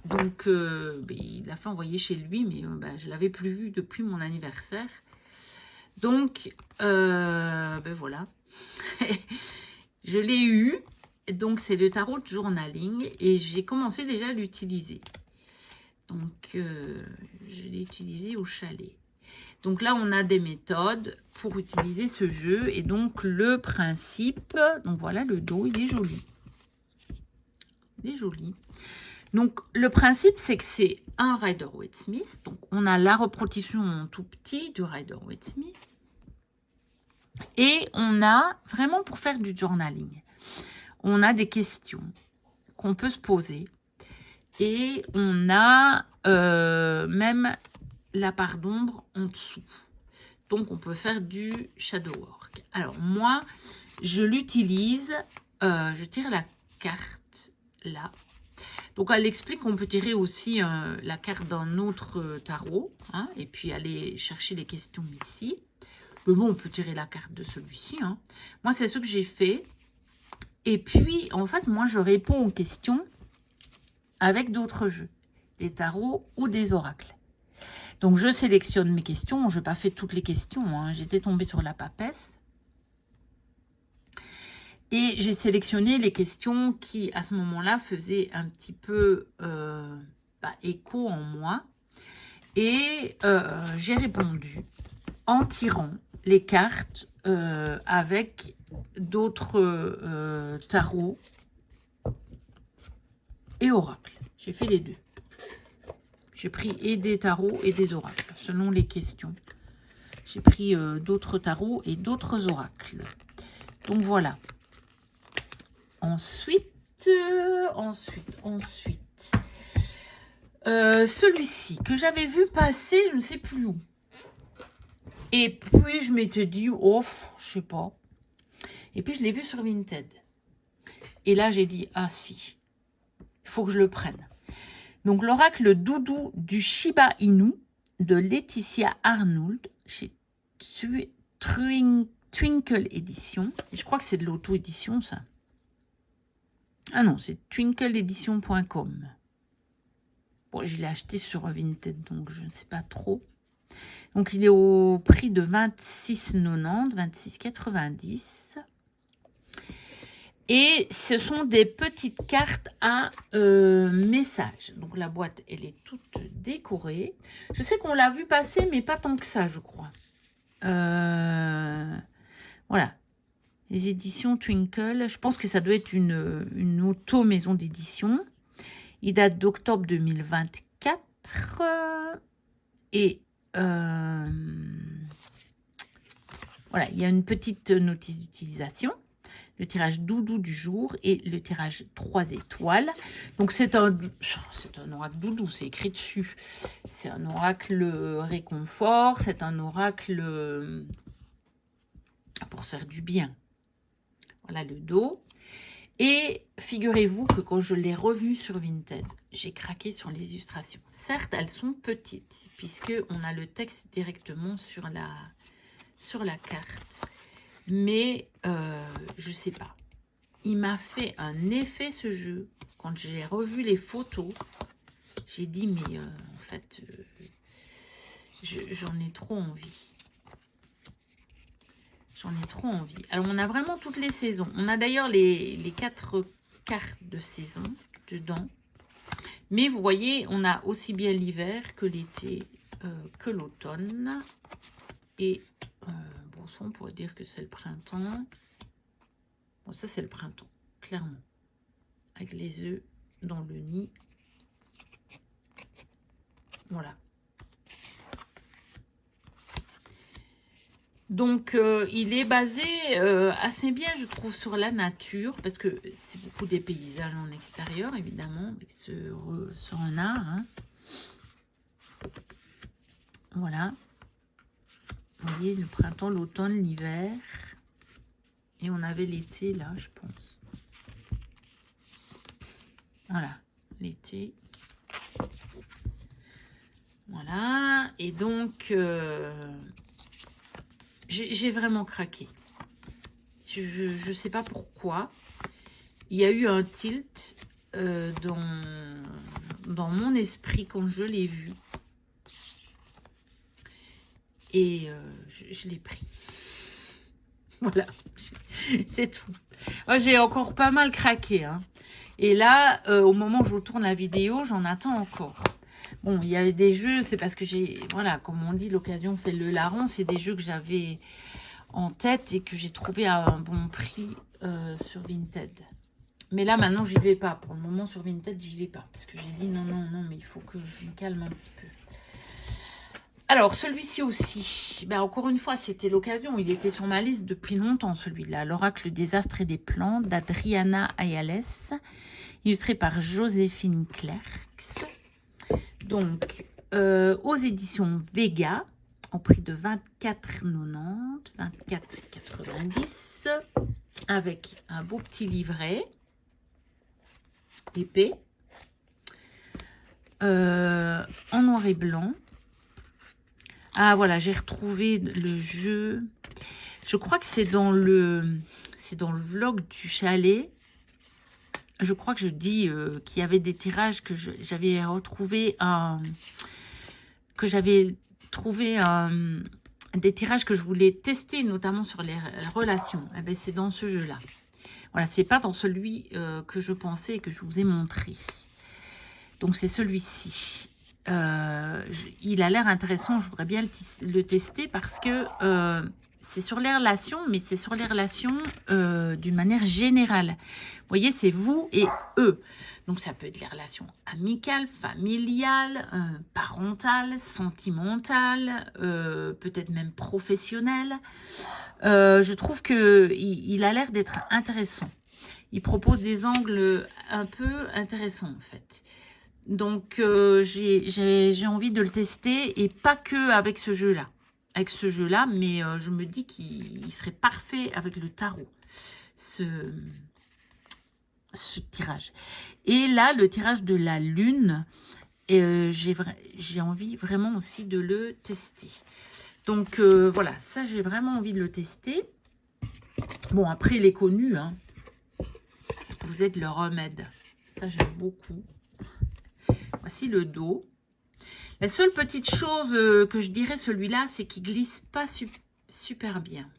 Donc, ben, il l'a fait envoyer chez lui, mais ben, je ne l'avais plus vu depuis mon anniversaire. Donc, ben voilà. Je l'ai eu. Donc, c'est le tarot de journaling. Et j'ai commencé déjà à l'utiliser. Donc, je l'ai utilisé au chalet. Donc là, on a des méthodes pour utiliser ce jeu. Et donc, le principe... Donc, voilà, le dos, il est joli. Il est joli. Donc, le principe, c'est que c'est un Rider-Waite-Smith. Donc, on a la reproduction en tout petit du Rider-Waite-Smith. Et on a, vraiment pour faire du journaling, on a des questions qu'on peut se poser. Et on a même la part d'ombre en dessous. Donc, on peut faire du shadow work. Alors, moi, je l'utilise. Je tire la carte là. Donc, elle explique qu'on peut tirer aussi la carte d'un autre tarot, hein, et puis aller chercher les questions ici. Mais bon, on peut tirer la carte de celui-ci. Hein. Moi, c'est ce que j'ai fait. Et puis, en fait, moi, je réponds aux questions avec d'autres jeux, des tarots ou des oracles. Donc, je sélectionne mes questions. Je n'ai pas fait toutes les questions. Hein. J'étais tombée sur la papesse. Et j'ai sélectionné les questions qui, à ce moment-là, faisaient un petit peu écho en moi. Et j'ai répondu en tirant les cartes avec d'autres tarots et oracles. J'ai fait les deux. J'ai pris et des tarots et des oracles, selon les questions. J'ai pris d'autres tarots et d'autres oracles. Donc, voilà. Ensuite, celui-ci que j'avais vu passer, je ne sais plus où. Et puis, je m'étais dit, oh, je sais pas. Et puis, je l'ai vu sur Vinted. Et là, j'ai dit, ah si, il faut que je le prenne. Donc, l'oracle doudou du Shiba Inu de Laetitia Arnould chez Twinkle Edition. Et je crois que c'est de l'auto-édition, ça. Ah non, c'est twinkleedition.com. Bon, je l'ai acheté sur Vinted, donc je ne sais pas trop. Donc, il est au prix de 26,90, 26,90. Et ce sont des petites cartes à messages. Donc, la boîte, elle est toute décorée. Je sais qu'on l'a vu passer, mais pas tant que ça, je crois. Voilà. Les éditions Twinkle. Je pense que ça doit être une auto-maison d'édition. Il date d'octobre 2024. Et voilà, il y a une petite notice d'utilisation. le tirage doudou du jour et le tirage 3 étoiles. Donc c'est un oracle doudou, c'est écrit dessus. C'est un oracle réconfort, c'est un oracle pour se faire du bien. Voilà le dos. Et figurez-vous que quand je l'ai revu sur Vinted, j'ai craqué sur les illustrations. Certes, elles sont petites, puisqu'on a le texte directement sur la carte. Mais je sais pas. Il m'a fait un effet ce jeu. Quand j'ai revu les photos, j'ai dit, mais en fait, j'en ai trop envie. J'en ai trop envie. Alors, on a vraiment toutes les saisons. On a d'ailleurs les 4 cartes de saison dedans. Mais vous voyez, on a aussi bien l'hiver que l'été, que l'automne. Et, bon, ça, on pourrait dire que c'est le printemps. Bon, ça, c'est le printemps, clairement. Avec les œufs dans le nid. Voilà. Donc, il est basé assez bien, je trouve, sur la nature, parce que c'est beaucoup des paysages en extérieur, évidemment, avec ce renard. Hein. Voilà. Vous voyez, le printemps, l'automne, l'hiver. Et on avait l'été, là, je pense. Voilà, l'été. Voilà. Et donc... j'ai vraiment craqué. Je ne sais pas pourquoi. Il y a eu un tilt dans mon esprit quand je l'ai vu. Et je l'ai pris. Voilà. C'est tout. J'ai encore pas mal craqué. Hein. Et là, au moment où je vous tourne la vidéo, j'en attends encore. Bon, il y avait des jeux, c'est parce que j'ai, voilà, comme on dit, l'occasion fait le larron. C'est des jeux que j'avais en tête et que j'ai trouvé à un bon prix sur Vinted. Mais là, maintenant, j'y vais pas. Pour le moment, sur Vinted, j'y vais pas. Parce que j'ai dit non, mais il faut que je me calme un petit peu. Alors, celui-ci aussi. Ben, encore une fois, c'était l'occasion. Il était sur ma liste depuis longtemps, celui-là. L'oracle des astres et des plantes d'Adriana Ayales. Illustré par Joséphine Clercs. Donc, aux éditions Vega, au prix de 24,90, 24,90, avec un beau petit livret épais, en noir et blanc. Ah voilà, j'ai retrouvé le jeu. Je crois que c'est dans le vlog du chalet. Je crois que je dis qu'il y avait des tirages que j'avais retrouvé des tirages que je voulais tester, notamment sur les relations. Eh ben, c'est dans ce jeu-là. Voilà, c'est pas dans celui que je pensais et que je vous ai montré. Donc, c'est celui-ci. Il a l'air intéressant, je voudrais bien le tester parce que c'est sur les relations, mais c'est sur les relations d'une manière générale. Vous voyez, c'est vous et eux. Donc, ça peut être les relations amicales, familiales, parentales, sentimentales, peut-être même professionnelles. Je trouve qu'il a l'air d'être intéressant. Il propose des angles un peu intéressants, en fait. Donc, j'ai envie de le tester et pas que avec ce jeu-là. Avec ce jeu-là, mais je me dis qu'il serait parfait avec le tarot, ce tirage. Et là, le tirage de la lune, j'ai envie vraiment aussi de le tester. Donc, voilà, ça, j'ai vraiment envie de le tester. Bon, après, il est connu, hein. Vous êtes le remède. Ça, j'aime beaucoup. Voici le dos. La seule petite chose que je dirais, celui-là, c'est qu'il glisse pas super bien.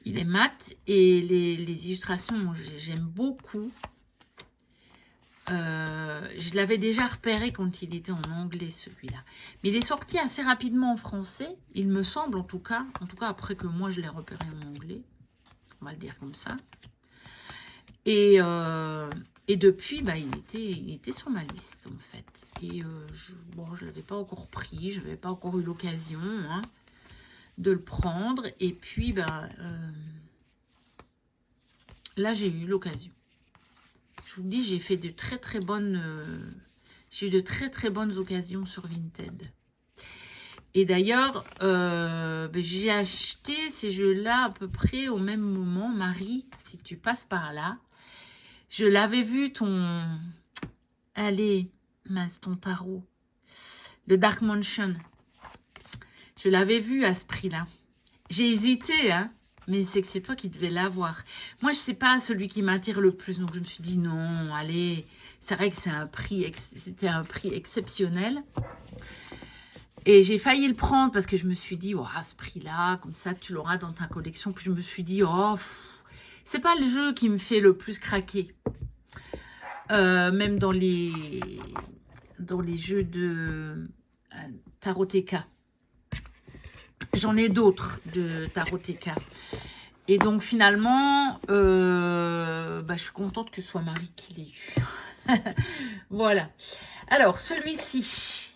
Il est mat et les illustrations, j'aime beaucoup. Je l'avais déjà repéré quand il était en anglais, celui-là. Mais il est sorti assez rapidement en français, il me semble en tout cas. En tout cas, après que moi, je l'ai repéré en anglais. On va le dire comme ça. Et depuis, bah, il était sur ma liste, en fait. Et bon, je ne l'avais pas encore pris, je n'avais pas encore eu l'occasion de le prendre. Et puis, bah, Là, j'ai eu l'occasion. Je vous dis, j'ai fait de très bonnes... j'ai eu de très bonnes occasions sur Vinted. Et d'ailleurs, j'ai acheté ces jeux-là à peu près au même moment. Marie, si tu passes par là, je l'avais vu ton... Allez, mince, ton tarot. Le Dark Mansion. Je l'avais vu à ce prix-là. J'ai hésité, hein, mais c'est que c'est toi qui devais l'avoir. Moi, je sais pas celui qui m'attire le plus, donc je me suis dit non, allez. C'est vrai que c'est un prix, c'était un prix exceptionnel. Et j'ai failli le prendre parce que je me suis dit, oh, à ce prix-là, comme ça, tu l'auras dans ta collection. Puis je me suis dit, oh, c'est pas le jeu qui me fait le plus craquer. Même dans les jeux de Taroteka. J'en ai d'autres de Taroteka. Et donc finalement, je suis contente que ce soit Marie qui l'ait eu. Voilà. Alors, celui-ci,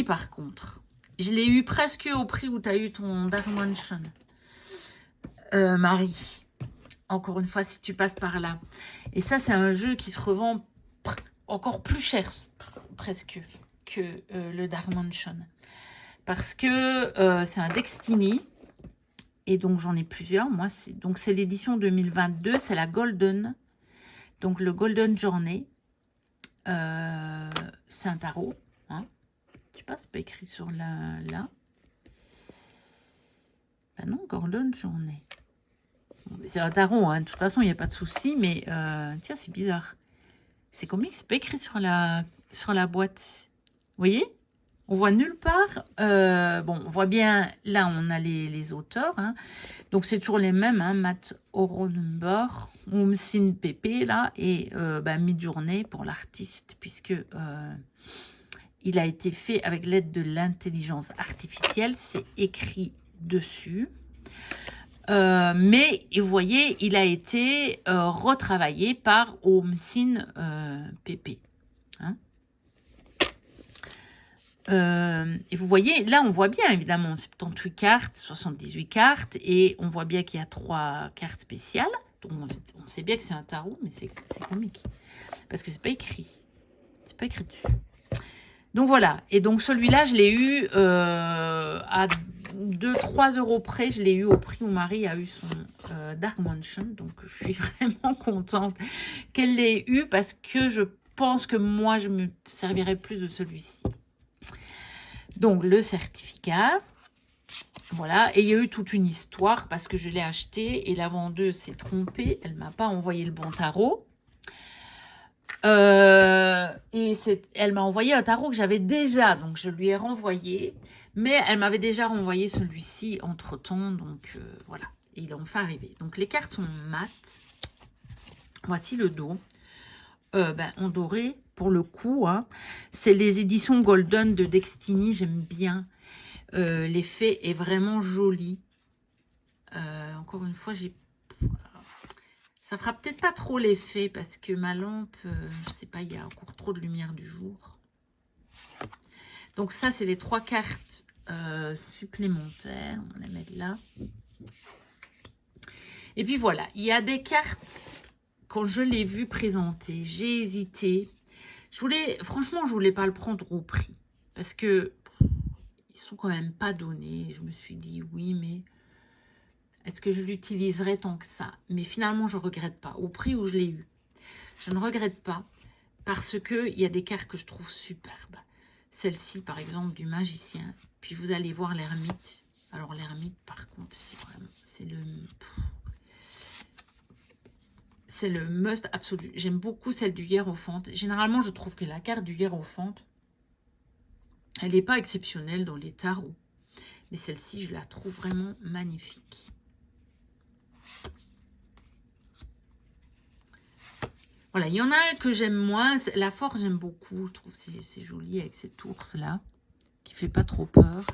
par contre, je l'ai eu presque au prix où tu as eu ton Dark Mansion. Marie, encore une fois, si tu passes par là. Et ça, c'est un jeu qui se revend encore plus cher, presque, que le Dark Mansion. Parce que c'est un Destiny. Et donc, j'en ai plusieurs. Moi, c'est l'édition 2022. C'est la Golden. Donc, le Golden Journey. C'est un tarot. Hein. Je sais pas, c'est pas écrit sur là. Ben non, Golden Journey. Bon, c'est un tarot. Hein. De toute façon, il n'y a pas de souci. Mais tiens, c'est bizarre. C'est comique. C'est pas écrit sur la boîte. Vous voyez? On voit nulle part. Bon, on voit bien, là, on a les auteurs. Hein. Donc, c'est toujours les mêmes. Hein, Matt Oronenberg, Umsin Pepe, là, et Midjourney pour l'artiste, puisque il a été fait avec l'aide de l'intelligence artificielle. C'est écrit dessus. Mais, vous voyez, il a été retravaillé par Umsin Pepe. Hein. Et vous voyez, là, on voit bien, évidemment, 78 cartes, 78 cartes, et on voit bien qu'il y a 3 cartes spéciales. Donc, on sait bien que c'est un tarot, mais c'est comique. Parce que c'est pas écrit. C'est pas écrit dessus. Donc, voilà. Et donc, celui-là, je l'ai eu à 2-3 euros près. Je l'ai eu au prix où Marie a eu son Dark Mansion. Donc, je suis vraiment contente qu'elle l'ait eu parce que je pense que moi, je me servirais plus de celui-ci. Donc, le certificat, voilà. Et il y a eu toute une histoire parce que je l'ai acheté et la vendeuse s'est trompée. Elle ne m'a pas envoyé le bon tarot. Et elle m'a envoyé un tarot que j'avais déjà. Donc, je lui ai renvoyé. Mais elle m'avait déjà renvoyé celui-ci entre-temps. Donc, voilà. Et il est enfin arrivé. Donc, les cartes sont mates. Voici le dos. En doré. Pour le coup, hein. C'est les éditions Golden de Destiny, j'aime bien. L'effet est vraiment joli. Encore une fois, ça fera peut-être pas trop l'effet parce que ma lampe, je sais pas, il y a encore trop de lumière du jour. Donc ça, c'est les 3 cartes supplémentaires. On va les mettre là. Et puis voilà, il y a des cartes, quand je l'ai vu présenter, j'ai hésité. Franchement, je voulais pas le prendre au prix. Parce que ils sont quand même pas donnés. Je me suis dit, oui, mais est-ce que je l'utiliserai tant que ça? Mais finalement, je ne regrette pas. Au prix où je l'ai eu, je ne regrette pas. Parce qu'il y a des cartes que je trouve superbes. Celle-ci, par exemple, du magicien. Puis vous allez voir l'ermite. Alors, l'ermite, par contre, c'est le must absolu. J'aime beaucoup celle du hiérophante. Généralement, je trouve que la carte du hiérophante, elle n'est pas exceptionnelle dans les tarots. Mais celle-ci, je la trouve vraiment magnifique. Voilà, il y en a que j'aime moins. La force, j'aime beaucoup. Je trouve que c'est joli avec cet ours-là, qui fait pas trop peur.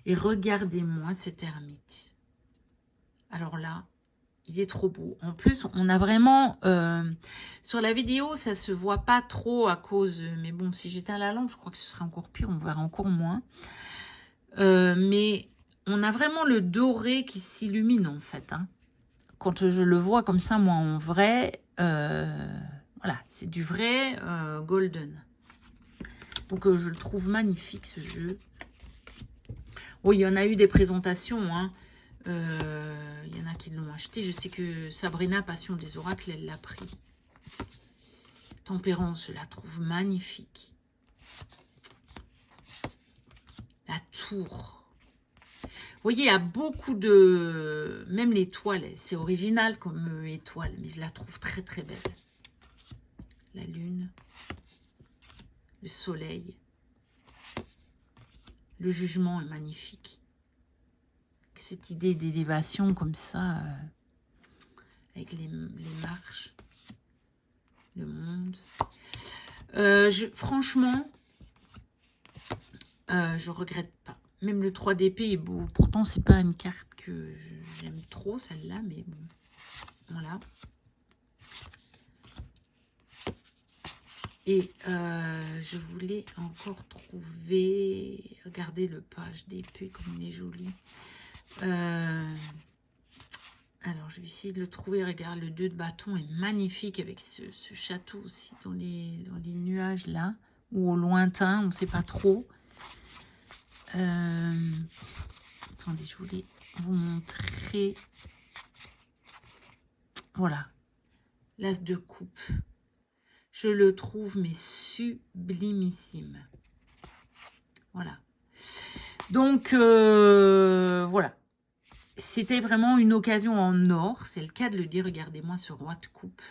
Et regardez-moi cet ermite. Alors là, il est trop beau. En plus, on a vraiment... sur la vidéo, ça se voit pas trop à cause... Mais bon, si j'éteins la lampe, je crois que ce serait encore pire. On verra encore moins. Mais on a vraiment le doré qui s'illumine, en fait. Hein. quand je le vois comme ça, moi, en vrai, voilà, c'est du vrai golden. Donc, je le trouve magnifique, ce jeu. Oui, il y en a eu des présentations, hein. Il y en a qui l'ont acheté. Je sais que Sabrina, Passion des Oracles, elle l'a pris. Tempérance, je la trouve magnifique. La tour. Vous voyez, il y a beaucoup de... Même l'étoile, c'est original comme étoile, mais je la trouve très très belle. La lune. Le soleil. Le jugement est magnifique. Cette idée d'élévation comme ça, avec les marches. Le monde. Franchement, je regrette pas. Même le 3 d'épée est beau. Pourtant, c'est pas une carte que j'aime trop, celle-là, mais bon. Voilà. Et je voulais encore trouver... Regardez le page d'épée, comme il est joli. Alors, je vais essayer de le trouver. Regarde, le 2 de bâton est magnifique avec ce château aussi dans les nuages là. Ou au lointain, on ne sait pas trop. Attendez, je voulais vous montrer. Voilà. L'as de coupe. Je le trouve mais sublimissime. Voilà. Donc, voilà. C'était vraiment une occasion en or. C'est le cas de le dire. Regardez-moi ce roi de coupe.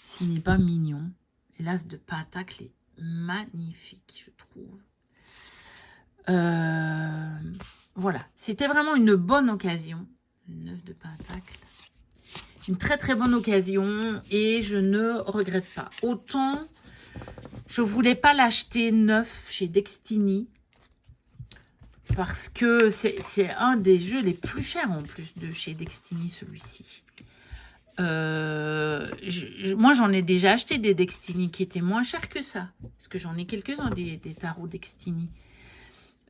S'il n'est pas mignon. L'as de pentacle est magnifique, je trouve. Voilà. C'était vraiment une bonne occasion. Le 9 de pentacle. Une très très bonne occasion. Et je ne regrette pas. Autant, je ne voulais pas l'acheter neuf chez Destiny. Parce que c'est un des jeux les plus chers en plus de chez Destiny, celui-ci. Moi, j'en ai déjà acheté des Destiny qui étaient moins chers que ça. Parce que j'en ai quelques-uns des tarots Destiny.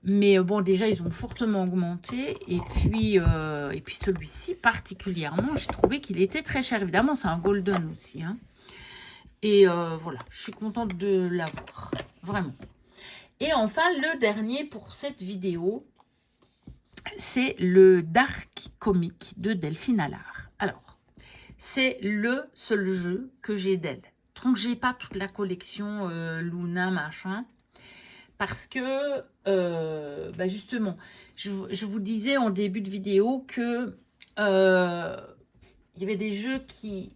Mais bon, déjà, ils ont fortement augmenté. Et puis celui-ci, particulièrement, j'ai trouvé qu'il était très cher. Évidemment, c'est un golden aussi. Hein. Et voilà, je suis contente de l'avoir. Vraiment. Et enfin, le dernier pour cette vidéo, c'est le Dark Comic de Delphine Allard. Alors, c'est le seul jeu que j'ai d'elle. Donc, j'ai pas toute la collection Luna, machin. Parce que, justement, je vous disais en début de vidéo que il y avait des jeux qui,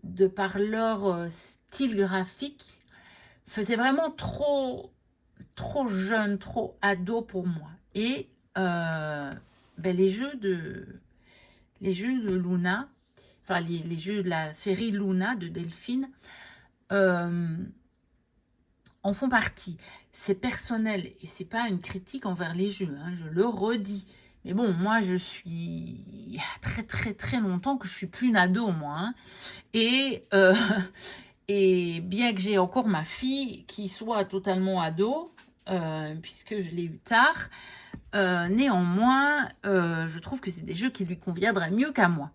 de par leur style graphique, faisaient vraiment trop jeune, trop ado pour moi. Et les jeux de Luna, enfin les jeux de la série Luna de Delphine, en font partie. C'est personnel et c'est pas une critique envers les jeux, hein, je le redis. Mais bon, moi je suis... Il y a très très très longtemps que je suis plus une ado, moi. Hein. Et bien que j'ai encore ma fille qui soit totalement ado, puisque je l'ai eu tard, néanmoins, je trouve que c'est des jeux qui lui conviendraient mieux qu'à moi.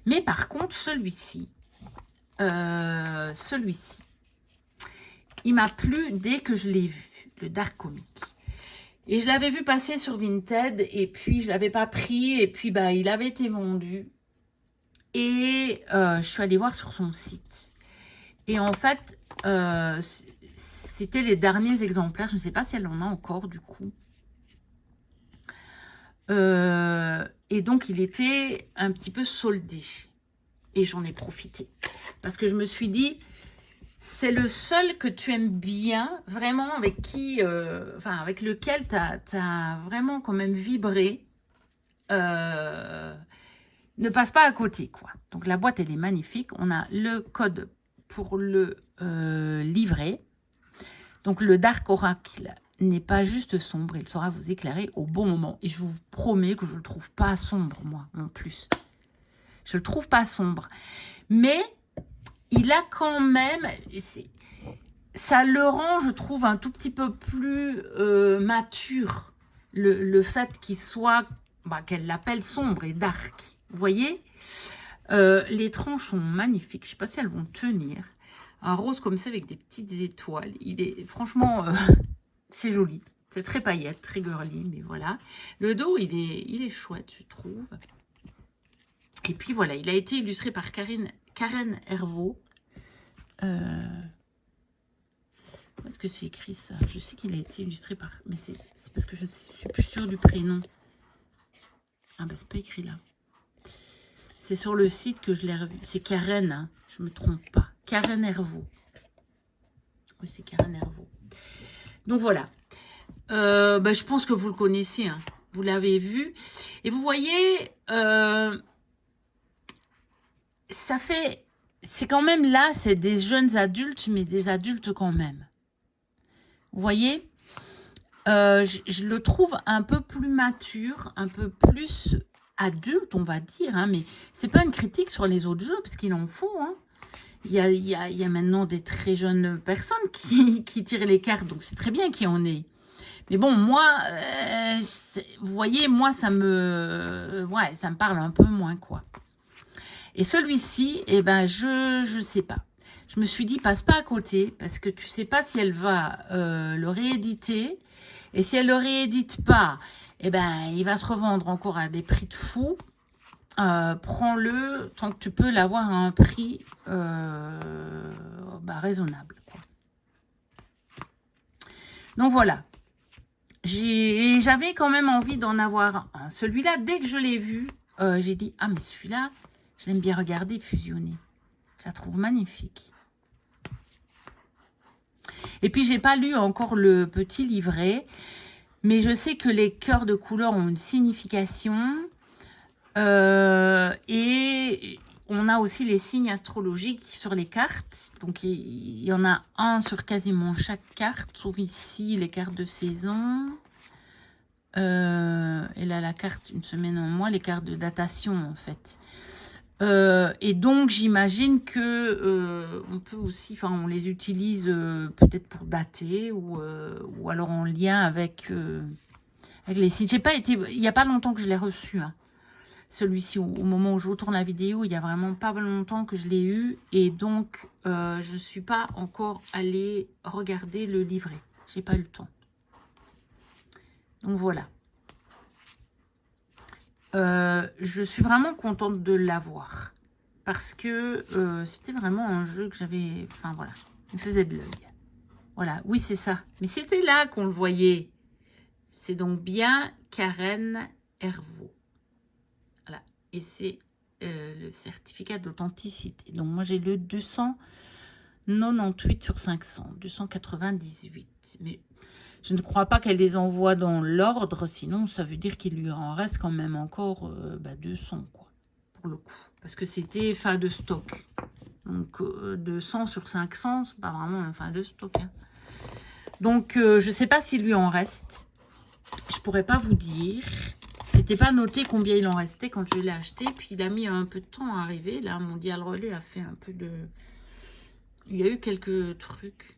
Mais par contre, celui-ci, il m'a plu dès que je l'ai vu, le Dark Comic. Et je l'avais vu passer sur Vinted, et puis je ne l'avais pas pris, et puis il avait été vendu. Et je suis allée voir sur son site. Et en fait, c'était les derniers exemplaires. Je ne sais pas si elle en a encore, du coup. Et donc, il était un petit peu soldé. Et j'en ai profité. Parce que je me suis dit, c'est le seul que tu aimes bien, vraiment, avec qui, avec lequel tu as vraiment quand même vibré. Ne passe pas à côté, quoi. Donc, la boîte, elle est magnifique. On a le code pour le livret. Donc, le Dark Oracle n'est pas juste sombre, il saura vous éclairer au bon moment. Et je vous promets que je ne le trouve pas sombre, moi, en plus. Je ne le trouve pas sombre. Mais il a quand même... Ça le rend, je trouve, un tout petit peu plus mature. Le fait qu'il soit bah, qu'elle l'appelle sombre et dark. Vous voyez, les tranches sont magnifiques. Je ne sais pas si elles vont tenir. Un rose comme ça avec des petites étoiles. Il est franchement, c'est joli. C'est très paillette, très girly, mais voilà. Le dos, il est chouette, je trouve. Et puis voilà, il a été illustré par Karen Hervaux. Où est-ce que c'est écrit ça? Je sais qu'il a été illustré par... Mais c'est parce que je ne suis plus sûre du prénom. Ah ben c'est pas écrit là. C'est sur le site que je l'ai revu. C'est Karen, hein, je me trompe pas. Karen Hervaux. Oui, c'est Karen Hervaux. Donc voilà. Ben, je pense que vous le connaissez. Hein. Vous l'avez vu. Et vous voyez... ça fait... C'est quand même là, c'est des jeunes adultes, mais des adultes quand même. Vous voyez, je le trouve un peu plus mature, un peu plus adulte, on va dire. Hein, mais c'est pas une critique sur les autres jeux, parce qu'il en faut. Hein. Il y a maintenant des très jeunes personnes qui tirent les cartes, donc c'est très bien qu'il y en ait. Mais bon, moi, vous voyez, moi, ça me parle un peu moins, quoi. Et celui-ci, eh ben, je sais pas. Je me suis dit, passe pas à côté, parce que tu sais pas si elle va le rééditer. Et si elle le réédite pas, eh ben, il va se revendre encore à des prix de fou. Prends-le tant que tu peux l'avoir à un prix raisonnable. Quoi. Donc voilà. J'avais quand même envie d'en avoir un. Celui-là, dès que je l'ai vu, j'ai dit, ah mais celui-là, je l'aime bien regarder fusionner. Je la trouve magnifique. Et puis, j'ai pas lu encore le petit livret. Mais je sais que les cœurs de couleur ont une signification. Et on a aussi les signes astrologiques sur les cartes. Donc, il y en a un sur quasiment chaque carte. Sauf ici, les cartes de saison. Et là, la carte une semaine en mois. Les cartes de datation, en fait. Et donc, j'imagine que on peut aussi, enfin, on les utilise peut-être pour dater ou alors en lien avec les signes. J'ai pas été, il n'y a pas longtemps que je l'ai reçu. Hein. Celui-ci, au moment où je vous tourne la vidéo, il y a vraiment pas longtemps que je l'ai eu. Et donc, je ne suis pas encore allée regarder le livret. J'ai pas eu le temps. Donc, voilà. Je suis vraiment contente de l'avoir. Parce que c'était vraiment un jeu que j'avais... Enfin, voilà. Il me faisait de l'œil. Voilà. Oui, c'est ça. Mais c'était là qu'on le voyait. C'est donc bien Karen Hervaux. Voilà. Et c'est le certificat d'authenticité. Donc, moi, j'ai le 298 sur 500. 298. Mais je ne crois pas qu'elle les envoie dans l'ordre. Sinon, ça veut dire qu'il lui en reste quand même encore 200, quoi. Pour le coup. Parce que c'était fin de stock. Donc, 200 sur 500, c'est pas vraiment un fin de stock. Hein. Donc, je ne sais pas s'il lui en reste. Je pourrais pas vous dire. C'était pas noté combien il en restait quand je l'ai acheté. Puis, il a mis un peu de temps à arriver. Là, Mondial Relais a fait un peu de... Il y a eu quelques trucs.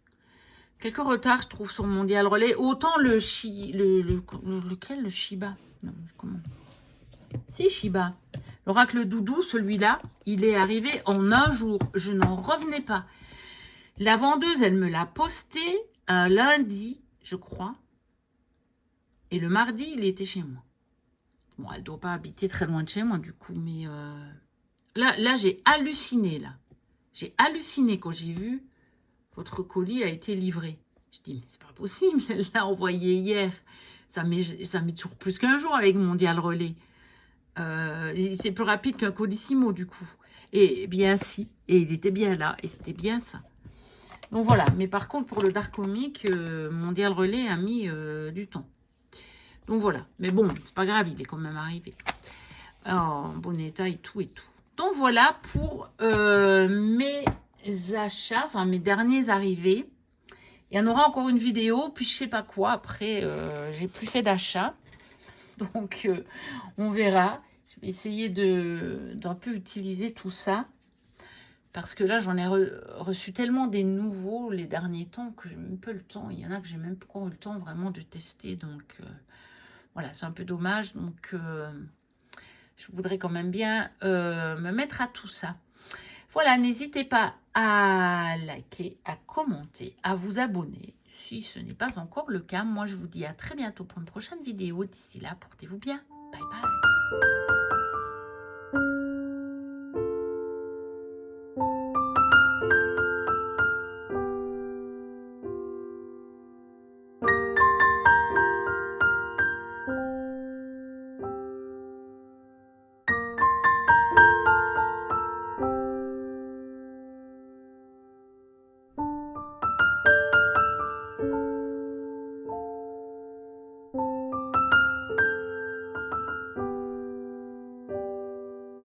Quelques retards, je trouve, sur Mondial Relais. Autant lequel, le Shiba? Non, comment? C'est Shiba. L'oracle doudou, celui-là, il est arrivé en un jour. Je n'en revenais pas. La vendeuse, elle me l'a posté un lundi, je crois. Et le mardi, il était chez moi. Bon, elle ne doit pas habiter très loin de chez moi, du coup. Mais là j'ai halluciné, là. J'ai halluciné quand j'ai vu votre colis a été livré. Je dis, mais c'est pas possible. Elle l'a envoyé hier. Ça met toujours plus qu'un jour avec Mondial Relais. C'est plus rapide qu'un Colissimo du coup. Et bien si, et il était bien là, et c'était bien ça. Donc voilà, mais par contre pour le Dark Comic, Mondial Relais a mis du temps. Donc voilà, mais bon, c'est pas grave, il est quand même arrivé. En bon état et tout et tout. Donc voilà pour mes achats, enfin mes derniers arrivés. Il y en aura encore une vidéo, puis je sais pas quoi, après j'ai plus fait d'achat. Donc, on verra. Je vais essayer d'un peu utiliser tout ça. Parce que là, j'en ai reçu tellement des nouveaux les derniers temps que j'ai même pas le temps. Il y en a que j'ai même pas eu le temps vraiment de tester. Donc Voilà, c'est un peu dommage. Donc, je voudrais quand même bien me mettre à tout ça. Voilà, n'hésitez pas à liker, à commenter, à vous abonner si ce n'est pas encore le cas. Moi, je vous dis à très bientôt pour une prochaine vidéo. D'ici là, portez-vous bien. Bye bye.